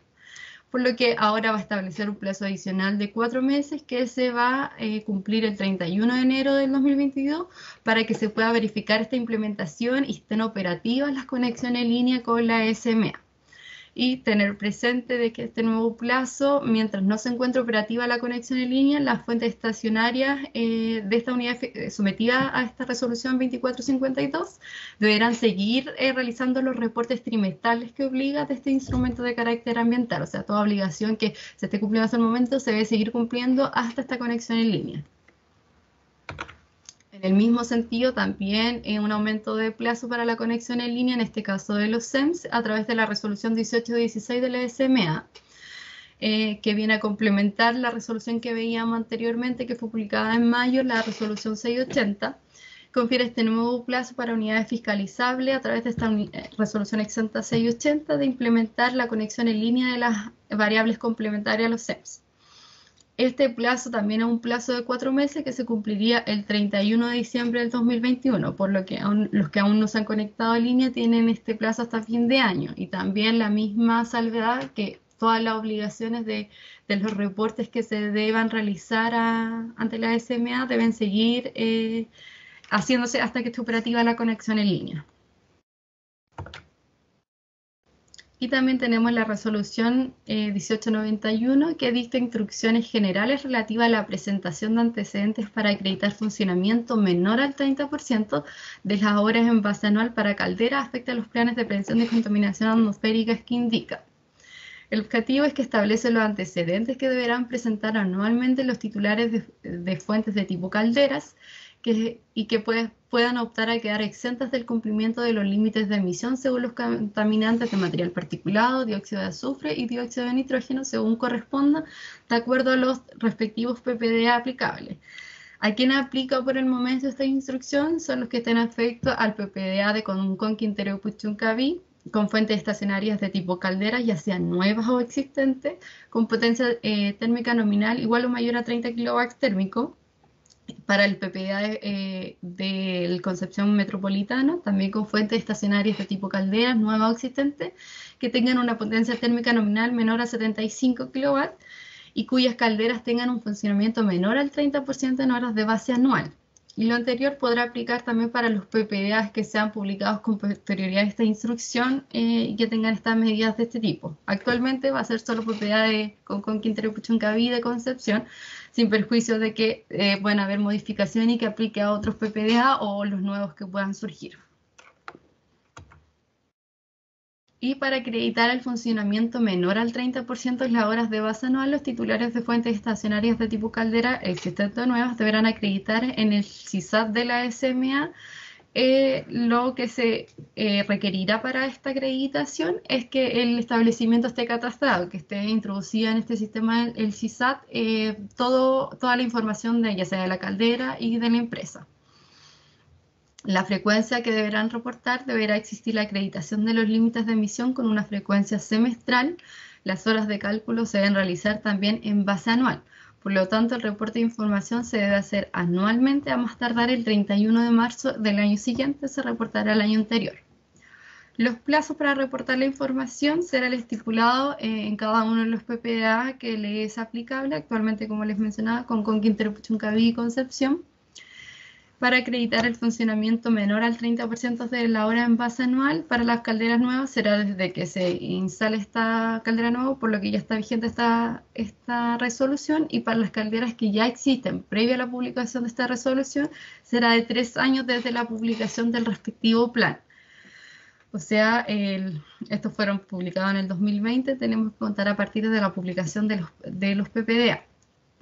Por lo que ahora va a establecer un plazo adicional de 4 meses que se va a cumplir el 31 de enero del 2022 para que se pueda verificar esta implementación y estén operativas las conexiones en línea con la SMA. Y tener presente de que este nuevo plazo, mientras no se encuentre operativa la conexión en línea, las fuentes estacionarias de esta unidad sometida a esta resolución 2452 deberán seguir realizando los reportes trimestrales que obliga de este instrumento de carácter ambiental. O sea, toda obligación que se esté cumpliendo hasta el momento se debe seguir cumpliendo hasta esta conexión en línea. En el mismo sentido, también un aumento de plazo para la conexión en línea, en este caso de los SEMS, a través de la resolución 1816 de la SMA, que viene a complementar la resolución que veíamos anteriormente, que fue publicada en mayo, la resolución 680, confiere este nuevo plazo para unidades fiscalizables a través de esta resolución exenta 680 de implementar la conexión en línea de las variables complementarias a los SEMS. Este plazo también es un plazo de 4 meses que se cumpliría el 31 de diciembre del 2021, por lo que los que aún no se han conectado en línea tienen este plazo hasta fin de año. Y también la misma salvedad que todas las obligaciones de los reportes que se deban realizar ante la SMA deben seguir haciéndose hasta que esté operativa la conexión en línea. Y también tenemos la resolución 1891 que dicta instrucciones generales relativas a la presentación de antecedentes para acreditar funcionamiento menor al 30% de las horas en base anual para calderas afecta a los planes de prevención de contaminación atmosférica que indica. El objetivo es que establece los antecedentes que deberán presentar anualmente los titulares de fuentes de tipo calderas y que puedan optar a quedar exentas del cumplimiento de los límites de emisión según los contaminantes de material particulado, dióxido de azufre y dióxido de nitrógeno según corresponda, de acuerdo a los respectivos PPDA aplicables. ¿A quién aplica por el momento esta instrucción? Son los que estén afectos al PPDA de Concón, Quintero, Puchuncaví, con fuentes estacionarias de tipo caldera, ya sean nuevas o existentes, con potencia térmica nominal igual o mayor a 30 kW térmico, para el PPDA del Concepción Metropolitano, también con fuentes estacionarias de tipo calderas, nuevas o existentes, que tengan una potencia térmica nominal menor a 75 kW y cuyas calderas tengan un funcionamiento menor al 30% en horas de base anual. Y lo anterior podrá aplicar también para los PPDAs que sean publicados con posterioridad a esta instrucción y que tengan estas medidas de este tipo. Actualmente va a ser solo PPDA de Concón, Quintero, Puchuncaví de Concepción, sin perjuicio de que puedan haber modificaciones y que aplique a otros PPDA o los nuevos que puedan surgir. Y para acreditar el funcionamiento menor al 30% en las horas de base anual, los titulares de fuentes estacionarias de tipo caldera existentes o nuevas deberán acreditar en el CISAT de la SMA. Lo que se requerirá para esta acreditación es que el establecimiento esté catastrado, que esté introducida en este sistema el CISAT toda la información de ya sea de la caldera y de la empresa. La frecuencia que deberán reportar deberá existir la acreditación de los límites de emisión con una frecuencia semestral. Las horas de cálculo se deben realizar también en base anual. Por lo tanto, el reporte de información se debe hacer anualmente a más tardar el 31 de marzo del año siguiente, se reportará el año anterior. Los plazos para reportar la información será el estipulado en cada uno de los PPDA que le es aplicable, actualmente como les mencionaba, Concón, Quintero, Puchuncaví y Concepción. Para acreditar el funcionamiento menor al 30% de la hora en base anual, para las calderas nuevas será desde que se instale esta caldera nueva, por lo que ya está vigente esta resolución, y para las calderas que ya existen previa a la publicación de esta resolución, será de 3 años desde la publicación del respectivo plan. O sea, estos fueron publicados en el 2020, tenemos que contar a partir de la publicación de los PPDA.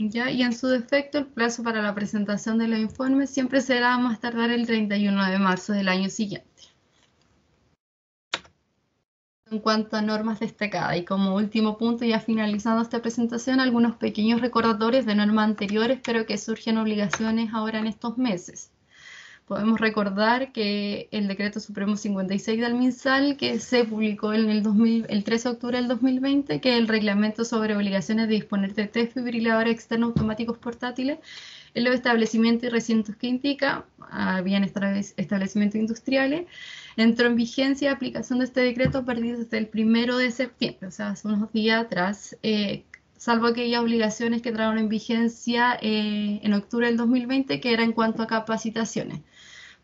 ¿Ya? Y en su defecto, el plazo para la presentación de los informes siempre será más tardar el 31 de marzo del año siguiente. En cuanto a normas destacadas, y como último punto, ya finalizando esta presentación, algunos pequeños recordatorios de normas anteriores, pero que surgen obligaciones ahora en estos meses. Podemos recordar que el Decreto Supremo 56 del MinSal, que se publicó en el 13 de octubre del 2020, que es el reglamento sobre obligaciones de disponer de desfibriladores externos automáticos portátiles en los establecimientos y recintos que indica, habían establecimientos industriales, entró en vigencia aplicación de este decreto a partir desde el 1 de septiembre, o sea, hace unos días atrás, salvo aquellas obligaciones que entraron en vigencia en octubre del 2020, que era en cuanto a capacitaciones.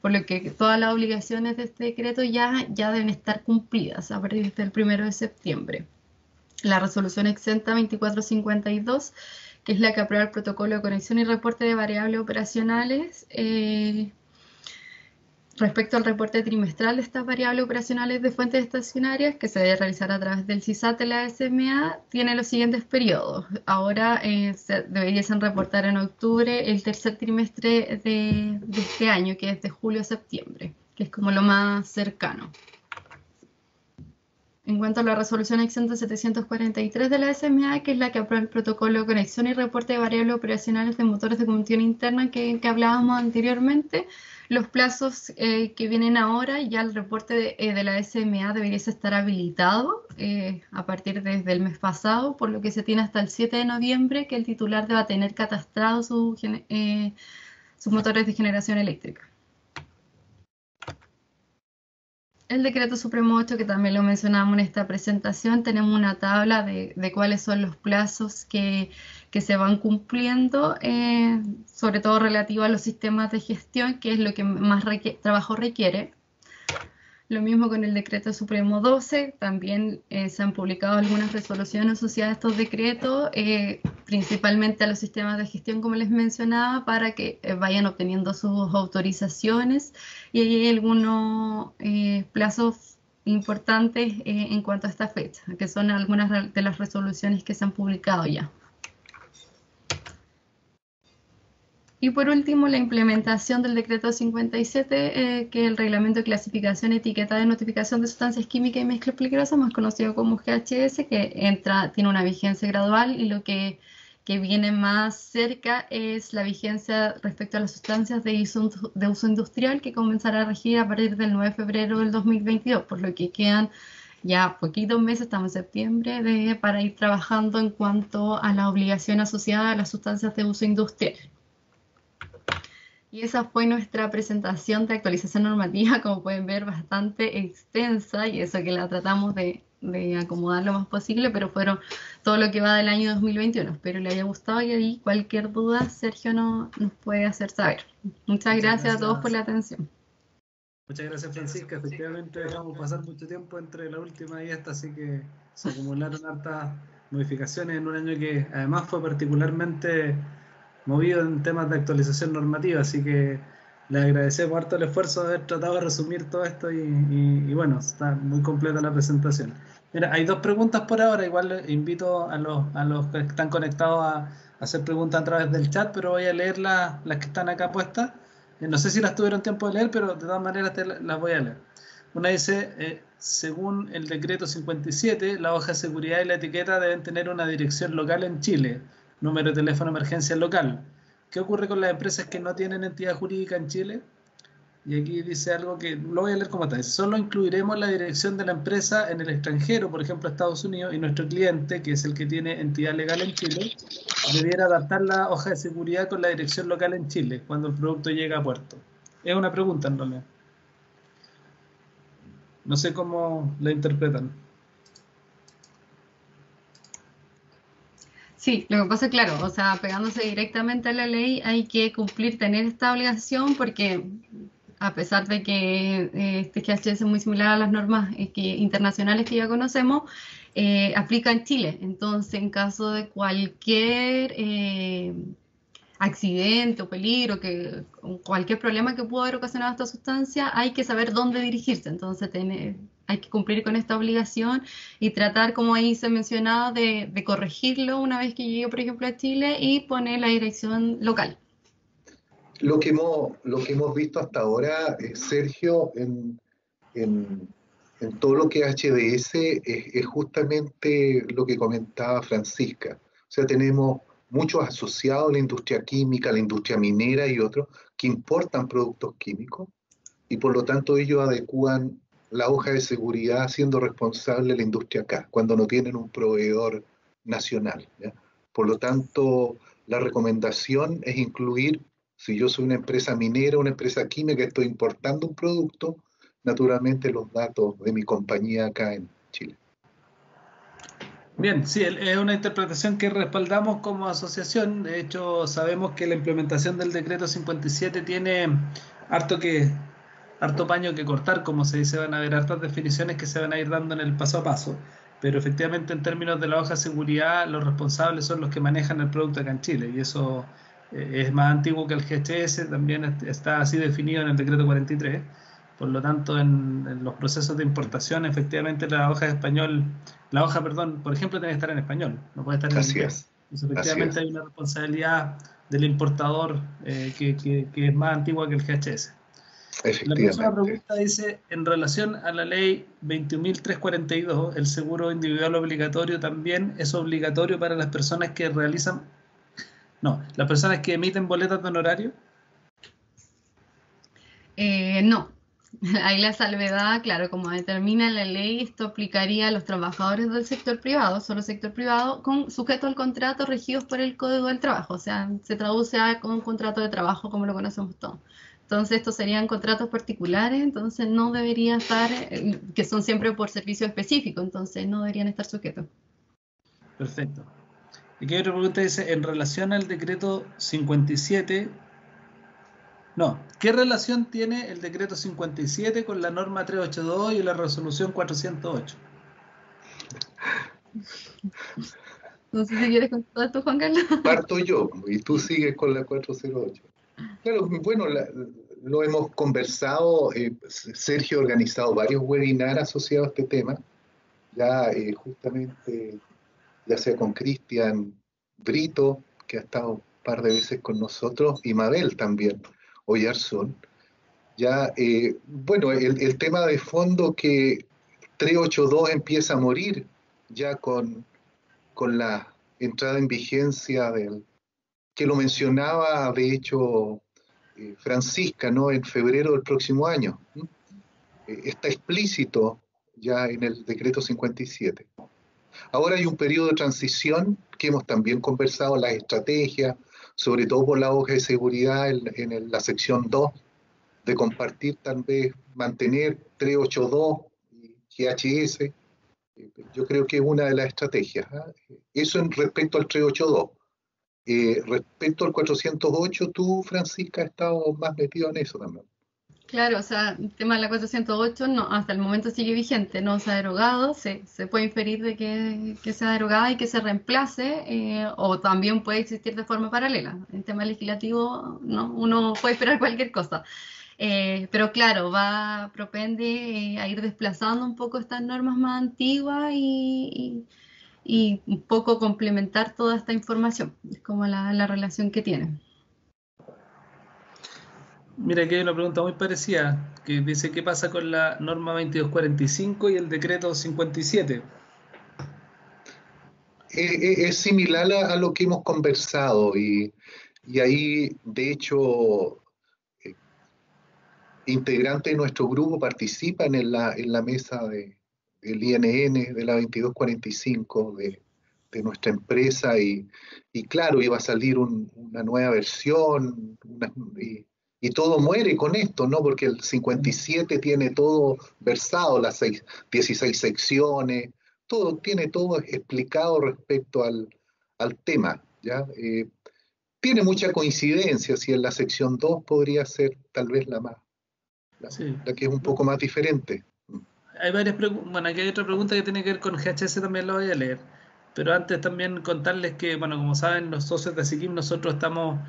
Por lo que todas las obligaciones de este decreto ya deben estar cumplidas a partir del 1 de septiembre. La resolución exenta 2452, que es la que aprueba el protocolo de conexión y reporte de variables operacionales, respecto al reporte trimestral de estas variables operacionales de fuentes estacionarias, que se debe realizar a través del CISAT de la SMA, tiene los siguientes periodos. Ahora deberían reportar en octubre el tercer trimestre de este año, que es de julio a septiembre, que es como lo más cercano. En cuanto a la resolución exenta 743 de la SMA, que es la que aprueba el protocolo de conexión y reporte de variables operacionales de motores de combustión interna que hablábamos anteriormente, los plazos que vienen ahora, ya el reporte de la SMA debería estar habilitado a partir desde el mes pasado, por lo que se tiene hasta el 7 de noviembre que el titular deba tener catastrados sus motores de generación eléctrica. El Decreto Supremo 8, que también lo mencionamos en esta presentación, tenemos una tabla de cuáles son los plazos que se van cumpliendo, sobre todo relativo a los sistemas de gestión, que es lo que más trabajo requiere. Lo mismo con el Decreto Supremo 12, también se han publicado algunas resoluciones asociadas a estos decretos, principalmente a los sistemas de gestión, como les mencionaba, para que vayan obteniendo sus autorizaciones, y hay algunos plazos importantes en cuanto a esta fecha, que son algunas de las resoluciones que se han publicado ya. Y por último, la implementación del decreto 57, que es el reglamento de clasificación, etiqueta de notificación de sustancias químicas y mezclas peligrosas, más conocido como GHS, que tiene una vigencia gradual, y lo que viene más cerca es la vigencia respecto a las sustancias de uso industrial, que comenzará a regir a partir del 9 de febrero del 2022, por lo que quedan ya poquitos meses, estamos en septiembre, para ir trabajando en cuanto a la obligación asociada a las sustancias de uso industrial. Y esa fue nuestra presentación de actualización normativa, como pueden ver, bastante extensa, y eso que la tratamos de acomodar lo más posible, pero fueron todo lo que va del año 2021. Espero les haya gustado, y ahí cualquier duda Sergio nos puede hacer saber. Muchas gracias a todos por la atención. Muchas gracias, Francisca. Efectivamente dejamos pasar mucho tiempo entre la última y esta, así que se acumularon hartas modificaciones en un año que además fue particularmente movido en temas de actualización normativa, así que le agradecemos harto el esfuerzo de haber tratado de resumir todo esto, y bueno, está muy completa la presentación. Mira, hay dos preguntas por ahora, igual invito a los que están conectados a hacer preguntas a través del chat, pero voy a leer las que están acá puestas. No sé si las tuvieron tiempo de leer, pero de todas maneras las voy a leer. Una dice, según el decreto 57, la hoja de seguridad y la etiqueta deben tener una dirección local en Chile, número de teléfono de emergencia local. ¿Qué ocurre con las empresas que no tienen entidad jurídica en Chile? Y aquí dice algo que lo voy a leer como está. Solo incluiremos la dirección de la empresa en el extranjero, por ejemplo Estados Unidos, y nuestro cliente, que es el que tiene entidad legal en Chile, debiera adaptar la hoja de seguridad con la dirección local en Chile cuando el producto llega a puerto. Es una pregunta en realidad. No sé cómo la interpretan. Sí, lo que pasa es claro, o sea, pegándose directamente a la ley, hay que tener esta obligación, porque a pesar de que este GHS es muy similar a las normas internacionales que ya conocemos, aplica en Chile. Entonces, en caso de cualquier accidente o peligro, cualquier problema que pudo haber ocasionado esta sustancia, hay que saber dónde dirigirse. Entonces, hay que cumplir con esta obligación y tratar, como ahí se mencionaba, de corregirlo una vez que llegue, por ejemplo, a Chile y poner la dirección local. Lo que hemos visto hasta ahora, Sergio, en todo lo que es HDS, es justamente lo que comentaba Francisca. O sea, tenemos muchos asociados a la industria química, a la industria minera y otros, que importan productos químicos, y por lo tanto ellos adecúan la hoja de seguridad siendo responsable la industria acá, cuando no tienen un proveedor nacional, ¿ya? Por lo tanto, la recomendación es incluir, si yo soy una empresa minera, una empresa química, estoy importando un producto, naturalmente los datos de mi compañía acá en Chile. Bien, sí, es una interpretación que respaldamos como asociación. De hecho, sabemos que la implementación del decreto 57 tiene harto paño que cortar, como se dice, van a haber hartas definiciones que se van a ir dando en el paso a paso. Pero efectivamente, en términos de la hoja de seguridad, los responsables son los que manejan el producto acá en Chile, y eso es más antiguo que el GHS, también está así definido en el decreto 43. Por lo tanto, en los procesos de importación, efectivamente la hoja, por ejemplo, tiene que estar en español, no puede estar en inglés. Entonces, efectivamente hay una responsabilidad del importador que es más antigua que el GHS. La próxima pregunta dice, en relación a la ley 21.342, ¿el seguro individual obligatorio también es obligatorio para las personas que las personas que emiten boletas de honorario? No. Ahí la salvedad, claro, como determina la ley, esto aplicaría a los trabajadores del sector privado, solo sector privado, sujeto al contrato regidos por el Código del Trabajo. O sea, se traduce a un contrato de trabajo como lo conocemos todos. Entonces, estos serían contratos particulares, entonces no debería estar, que son siempre por servicio específico, entonces no deberían estar sujetos. Perfecto. Y aquí otra pregunta dice, en relación al decreto 57... No, ¿qué relación tiene el decreto 57 con la norma 382 y la resolución 408? No sé si quieres contar tú, Juan Carlos. Parto yo, y tú sigues con la 408. Claro, bueno, lo hemos conversado, Sergio ha organizado varios webinars asociados a este tema, ya justamente, ya sea con Cristian Brito, que ha estado un par de veces con nosotros, y Mabel también, Oyarzún. Ya, bueno, el tema de fondo que 382 empieza a morir ya con la entrada en vigencia que lo mencionaba, de hecho, Francisca, ¿no? En febrero del próximo año. Está explícito ya en el decreto 57. Ahora hay un periodo de transición que hemos también conversado, las estrategias, sobre todo por la hoja de seguridad en la sección 2, de compartir, tal vez mantener 382 y GHS. Yo creo que es una de las estrategias. Eso en respecto al 382. Respecto al 408, tú, Francisca, has estado más metido en eso también. Claro, o sea, el tema de la 408 no, hasta el momento sigue vigente, no se ha derogado, se puede inferir de que se ha derogado y que se reemplace, o también puede existir de forma paralela. En tema legislativo, no, uno puede esperar cualquier cosa. Pero claro, propende a ir desplazando un poco estas normas más antiguas y un poco complementar toda esta información. Es como la relación que tienen. Mira, aquí hay una pregunta muy parecida, que dice, ¿qué pasa con la norma 2245 y el decreto 57? Es similar a lo que hemos conversado y ahí, de hecho, integrantes de nuestro grupo participan en la mesa del INN de la 2245 de nuestra empresa y claro, iba a salir una nueva versión y todo muere con esto, ¿no? Porque el 57 tiene todo versado, las 16 secciones, tiene todo explicado respecto al tema, ¿ya? Tiene mucha coincidencia, si en la sección 2 podría ser tal vez la que es un poco más diferente. Hay varias preguntas, bueno, aquí hay otra pregunta que tiene que ver con GHS, también la voy a leer, pero antes también contarles que, bueno, como saben los socios de Asikim, nosotros estamos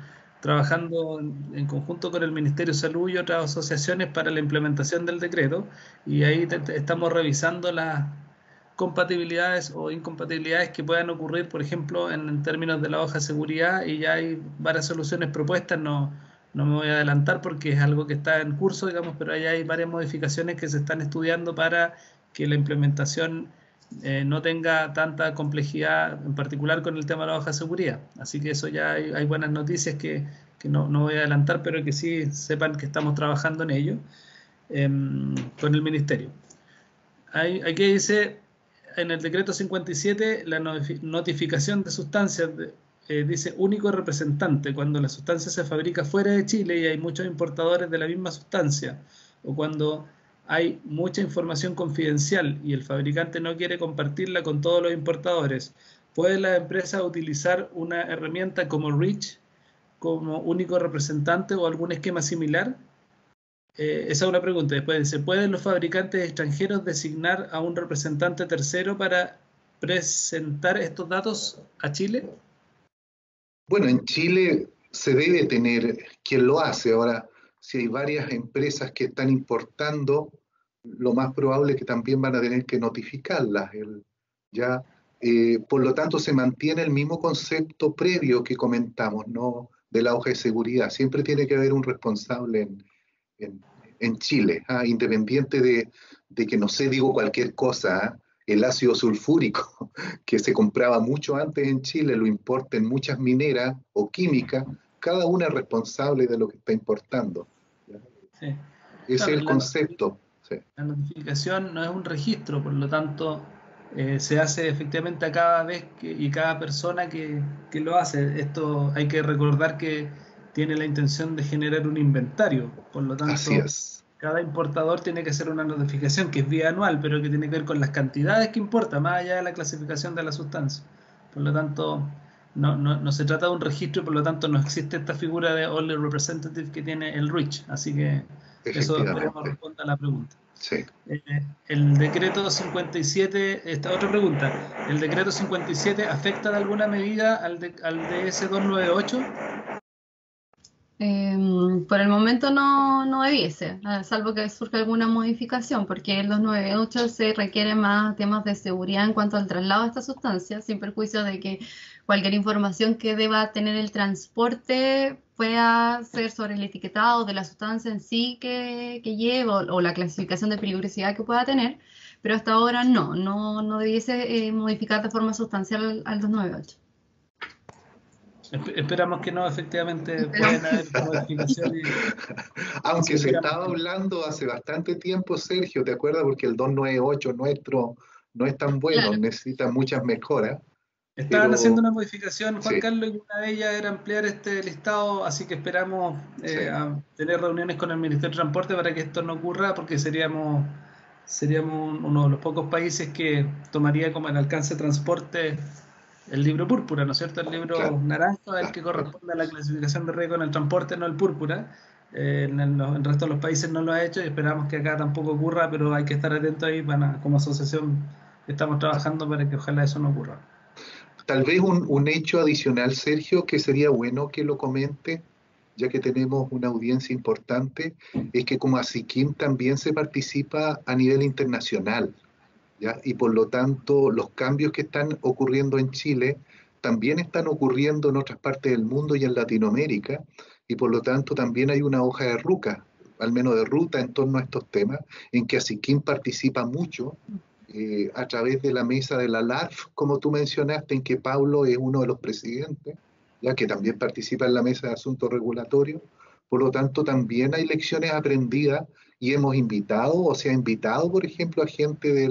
trabajando en conjunto con el Ministerio de Salud y otras asociaciones para la implementación del decreto, y ahí estamos revisando las compatibilidades o incompatibilidades que puedan ocurrir, por ejemplo, en términos de la hoja de seguridad, y ya hay varias soluciones propuestas. No me voy a adelantar porque es algo que está en curso, digamos, pero ahí hay varias modificaciones que se están estudiando para que la implementación no tenga tanta complejidad, en particular con el tema de la hoja de seguridad. Así que eso ya hay buenas noticias que no voy a adelantar, pero que sí sepan que estamos trabajando en ello con el Ministerio. Aquí dice, en el decreto 57, la notificación de sustancias, dice único representante, cuando la sustancia se fabrica fuera de Chile y hay muchos importadores de la misma sustancia, o cuando hay mucha información confidencial y el fabricante no quiere compartirla con todos los importadores. ¿Puede la empresa utilizar una herramienta como REACH como único representante o algún esquema similar? Esa es una pregunta. Después dice, ¿pueden los fabricantes extranjeros designar a un representante tercero para presentar estos datos a Chile? Bueno, en Chile se debe tener quien lo hace. Ahora, si hay varias empresas que están importando, lo más probable es que también van a tener que notificarlas. Ya, por lo tanto, se mantiene el mismo concepto previo que comentamos, ¿no? De la hoja de seguridad. Siempre tiene que haber un responsable en Chile, independiente de que, no sé, digo cualquier cosa, el ácido sulfúrico, que se compraba mucho antes en Chile, lo importen muchas mineras o químicas, cada una es responsable de lo que está importando. Sí. Ese es el concepto. Sí. La notificación no es un registro, por lo tanto se hace efectivamente a cada vez y cada persona que lo hace. Esto hay que recordar que tiene la intención de generar un inventario, por lo tanto Así es. Cada importador tiene que hacer una notificación que es bianual, pero que tiene que ver con las cantidades que importa, más allá de la clasificación de la sustancia. Por lo tanto, no se trata de un registro, por lo tanto no existe esta figura de Only Representative que tiene el REACH. Así que eso esperemos responda a la pregunta. Sí. El decreto 57, esta otra pregunta, ¿el decreto 57 afecta de alguna medida al DS 298? Por el momento no debiese, salvo que surja alguna modificación, porque el 298 se requiere más temas de seguridad en cuanto al traslado de esta sustancia, sin perjuicio de que cualquier información que deba tener el transporte pueda ser sobre el etiquetado de la sustancia en sí que lleva o la clasificación de peligrosidad que pueda tener, pero hasta ahora no debiese modificar de forma sustancial al 298. Esperamos que no, efectivamente pueden haber modificaciones. Aunque se estaba hablando hace bastante tiempo, Sergio, ¿te acuerdas? Porque el 298 nuestro no es tan bueno, claro. Necesita muchas mejoras. Estaban haciendo una modificación, Juan Carlos, y una de ellas era ampliar este listado, así que esperamos a tener reuniones con el Ministerio de Transporte para que esto no ocurra, porque seríamos uno de los pocos países que tomaría como el alcance de transporte el libro púrpura, ¿no es cierto? El libro naranja es el que corresponde a la clasificación de riesgo en el transporte, no el púrpura. En el resto de los países no lo ha hecho y esperamos que acá tampoco ocurra, pero hay que estar atentos ahí. Como asociación estamos trabajando para que ojalá eso no ocurra. Tal vez un hecho adicional, Sergio, que sería bueno que lo comente, ya que tenemos una audiencia importante, es que como ASICIM también se participa a nivel internacional. ¿Ya? Y por lo tanto, los cambios que están ocurriendo en Chile también están ocurriendo en otras partes del mundo y en Latinoamérica, y por lo tanto también hay una hoja de ruta, al menos de ruta en torno a estos temas, en que ASICIM participa mucho a través de la mesa de la LARF, como tú mencionaste, en que Pablo es uno de los presidentes, ya que también participa en la mesa de asuntos regulatorios. Por lo tanto, también hay lecciones aprendidas y hemos invitado, o se ha invitado, por ejemplo, a gente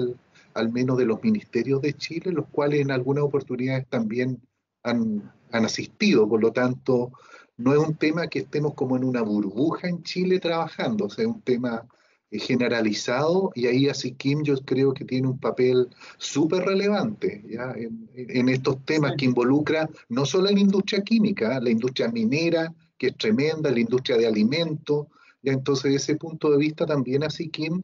al menos de los ministerios de Chile, los cuales en algunas oportunidades también han asistido. Por lo tanto, no es un tema que estemos como en una burbuja en Chile trabajando, o sea, es un tema generalizado, y ahí ASICIM yo creo que tiene un papel súper relevante, ¿ya? En estos temas que involucra no solo la industria química, la industria minera, que es tremenda, la industria de alimentos, ¿ya? Entonces, desde ese punto de vista también ASICIM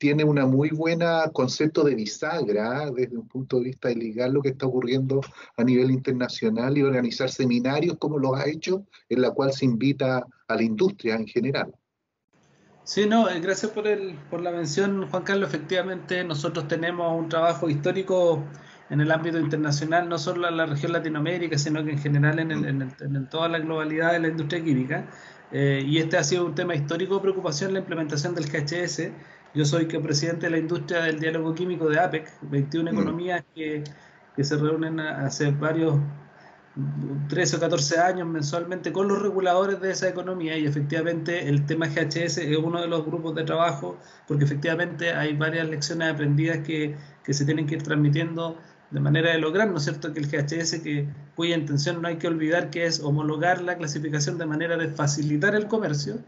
tiene una muy buena concepto de bisagra, desde un punto de vista de ligar lo que está ocurriendo a nivel internacional y organizar seminarios como los ha hecho, en la cual se invita a la industria en general. Sí, no, gracias por la mención, Juan Carlos. Efectivamente, nosotros tenemos un trabajo histórico en el ámbito internacional, no solo en la región Latinoamérica, sino que en general en toda la globalidad de la industria química. Y este ha sido un tema histórico de preocupación, la implementación del GHS. Yo soy presidente de la industria del diálogo químico de APEC, 21 economías que se reúnen hace varios 13 o 14 años mensualmente con los reguladores de esa economía, y efectivamente el tema GHS es uno de los grupos de trabajo, porque efectivamente hay varias lecciones aprendidas que se tienen que ir transmitiendo de manera de lograr, ¿no es cierto?, que el GHS, cuya intención no hay que olvidar que es homologar la clasificación de manera de facilitar el comercio,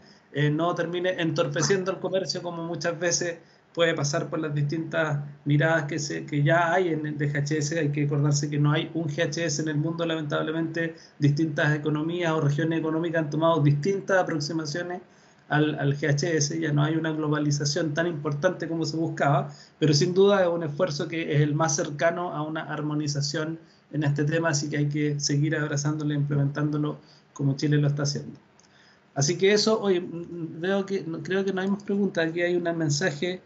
no termine entorpeciendo el comercio como muchas veces puede pasar por las distintas miradas que ya hay en el GHS. Hay que acordarse que no hay un GHS en el mundo, lamentablemente. Distintas economías o regiones económicas han tomado distintas aproximaciones al GHS, ya no hay una globalización tan importante como se buscaba, pero sin duda es un esfuerzo que es el más cercano a una armonización en este tema, así que hay que seguir abrazándolo e implementándolo como Chile lo está haciendo. Así que eso, oye, creo que no hay más preguntas. Aquí hay un mensaje.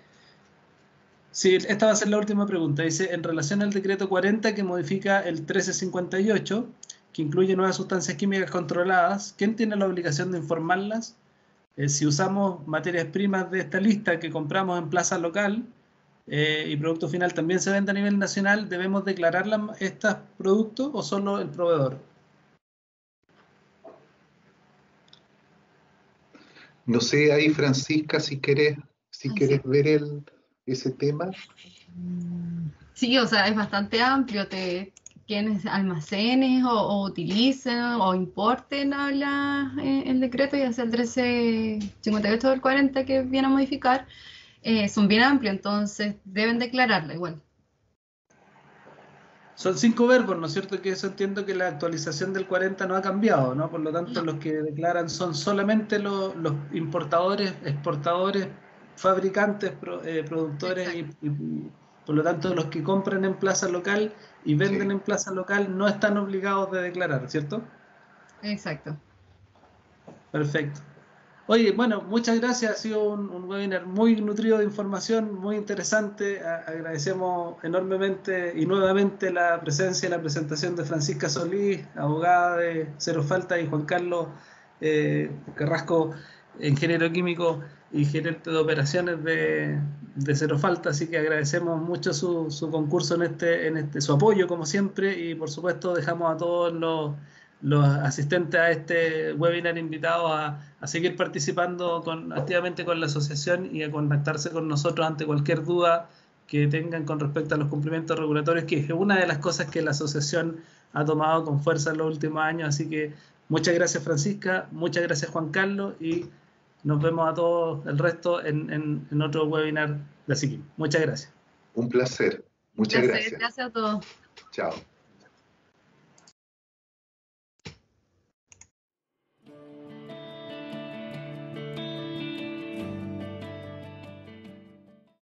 Sí, esta va a ser la última pregunta. Dice, en relación al decreto 40 que modifica el 1358, que incluye nuevas sustancias químicas controladas, ¿quién tiene la obligación de informarlas? Si usamos materias primas de esta lista que compramos en plaza local y producto final también se vende a nivel nacional, ¿debemos declarar estos productos o solo el proveedor? No sé, ahí Francisca, si quieres ver ese tema. Sí, o sea, es bastante amplio. Quienes almacenes o utilicen o importen el decreto, ya sea el 1358 del 40 que viene a modificar, son bien amplios, entonces deben declararla igual. Son 5 verbos, ¿no es cierto? Que eso entiendo que la actualización del 40 no ha cambiado, ¿no? Por lo tanto, los que declaran son solamente los importadores, exportadores, fabricantes, productores y por lo tanto los que compran en plaza local y venden en plaza local no están obligados de declarar, ¿cierto? Exacto. Perfecto. Oye, bueno, muchas gracias. Ha sido un webinar muy nutrido de información, muy interesante. Agradecemos enormemente y nuevamente la presencia y la presentación de Francisca Solís, abogada de Cero Falta, y Juan Carlos Carrasco, ingeniero químico y gerente de operaciones de Cero Falta. Así que agradecemos mucho su concurso su apoyo, como siempre, y por supuesto dejamos a todos los asistentes a este webinar invitados a seguir participando activamente con la asociación y a contactarse con nosotros ante cualquier duda que tengan con respecto a los cumplimientos regulatorios, que es una de las cosas que la asociación ha tomado con fuerza en los últimos años. Así que muchas gracias, Francisca, muchas gracias, Juan Carlos, y nos vemos a todos el resto en otro webinar de ASIQUIM. Muchas gracias. Un placer. Muchas gracias. Gracias a todos. Chao.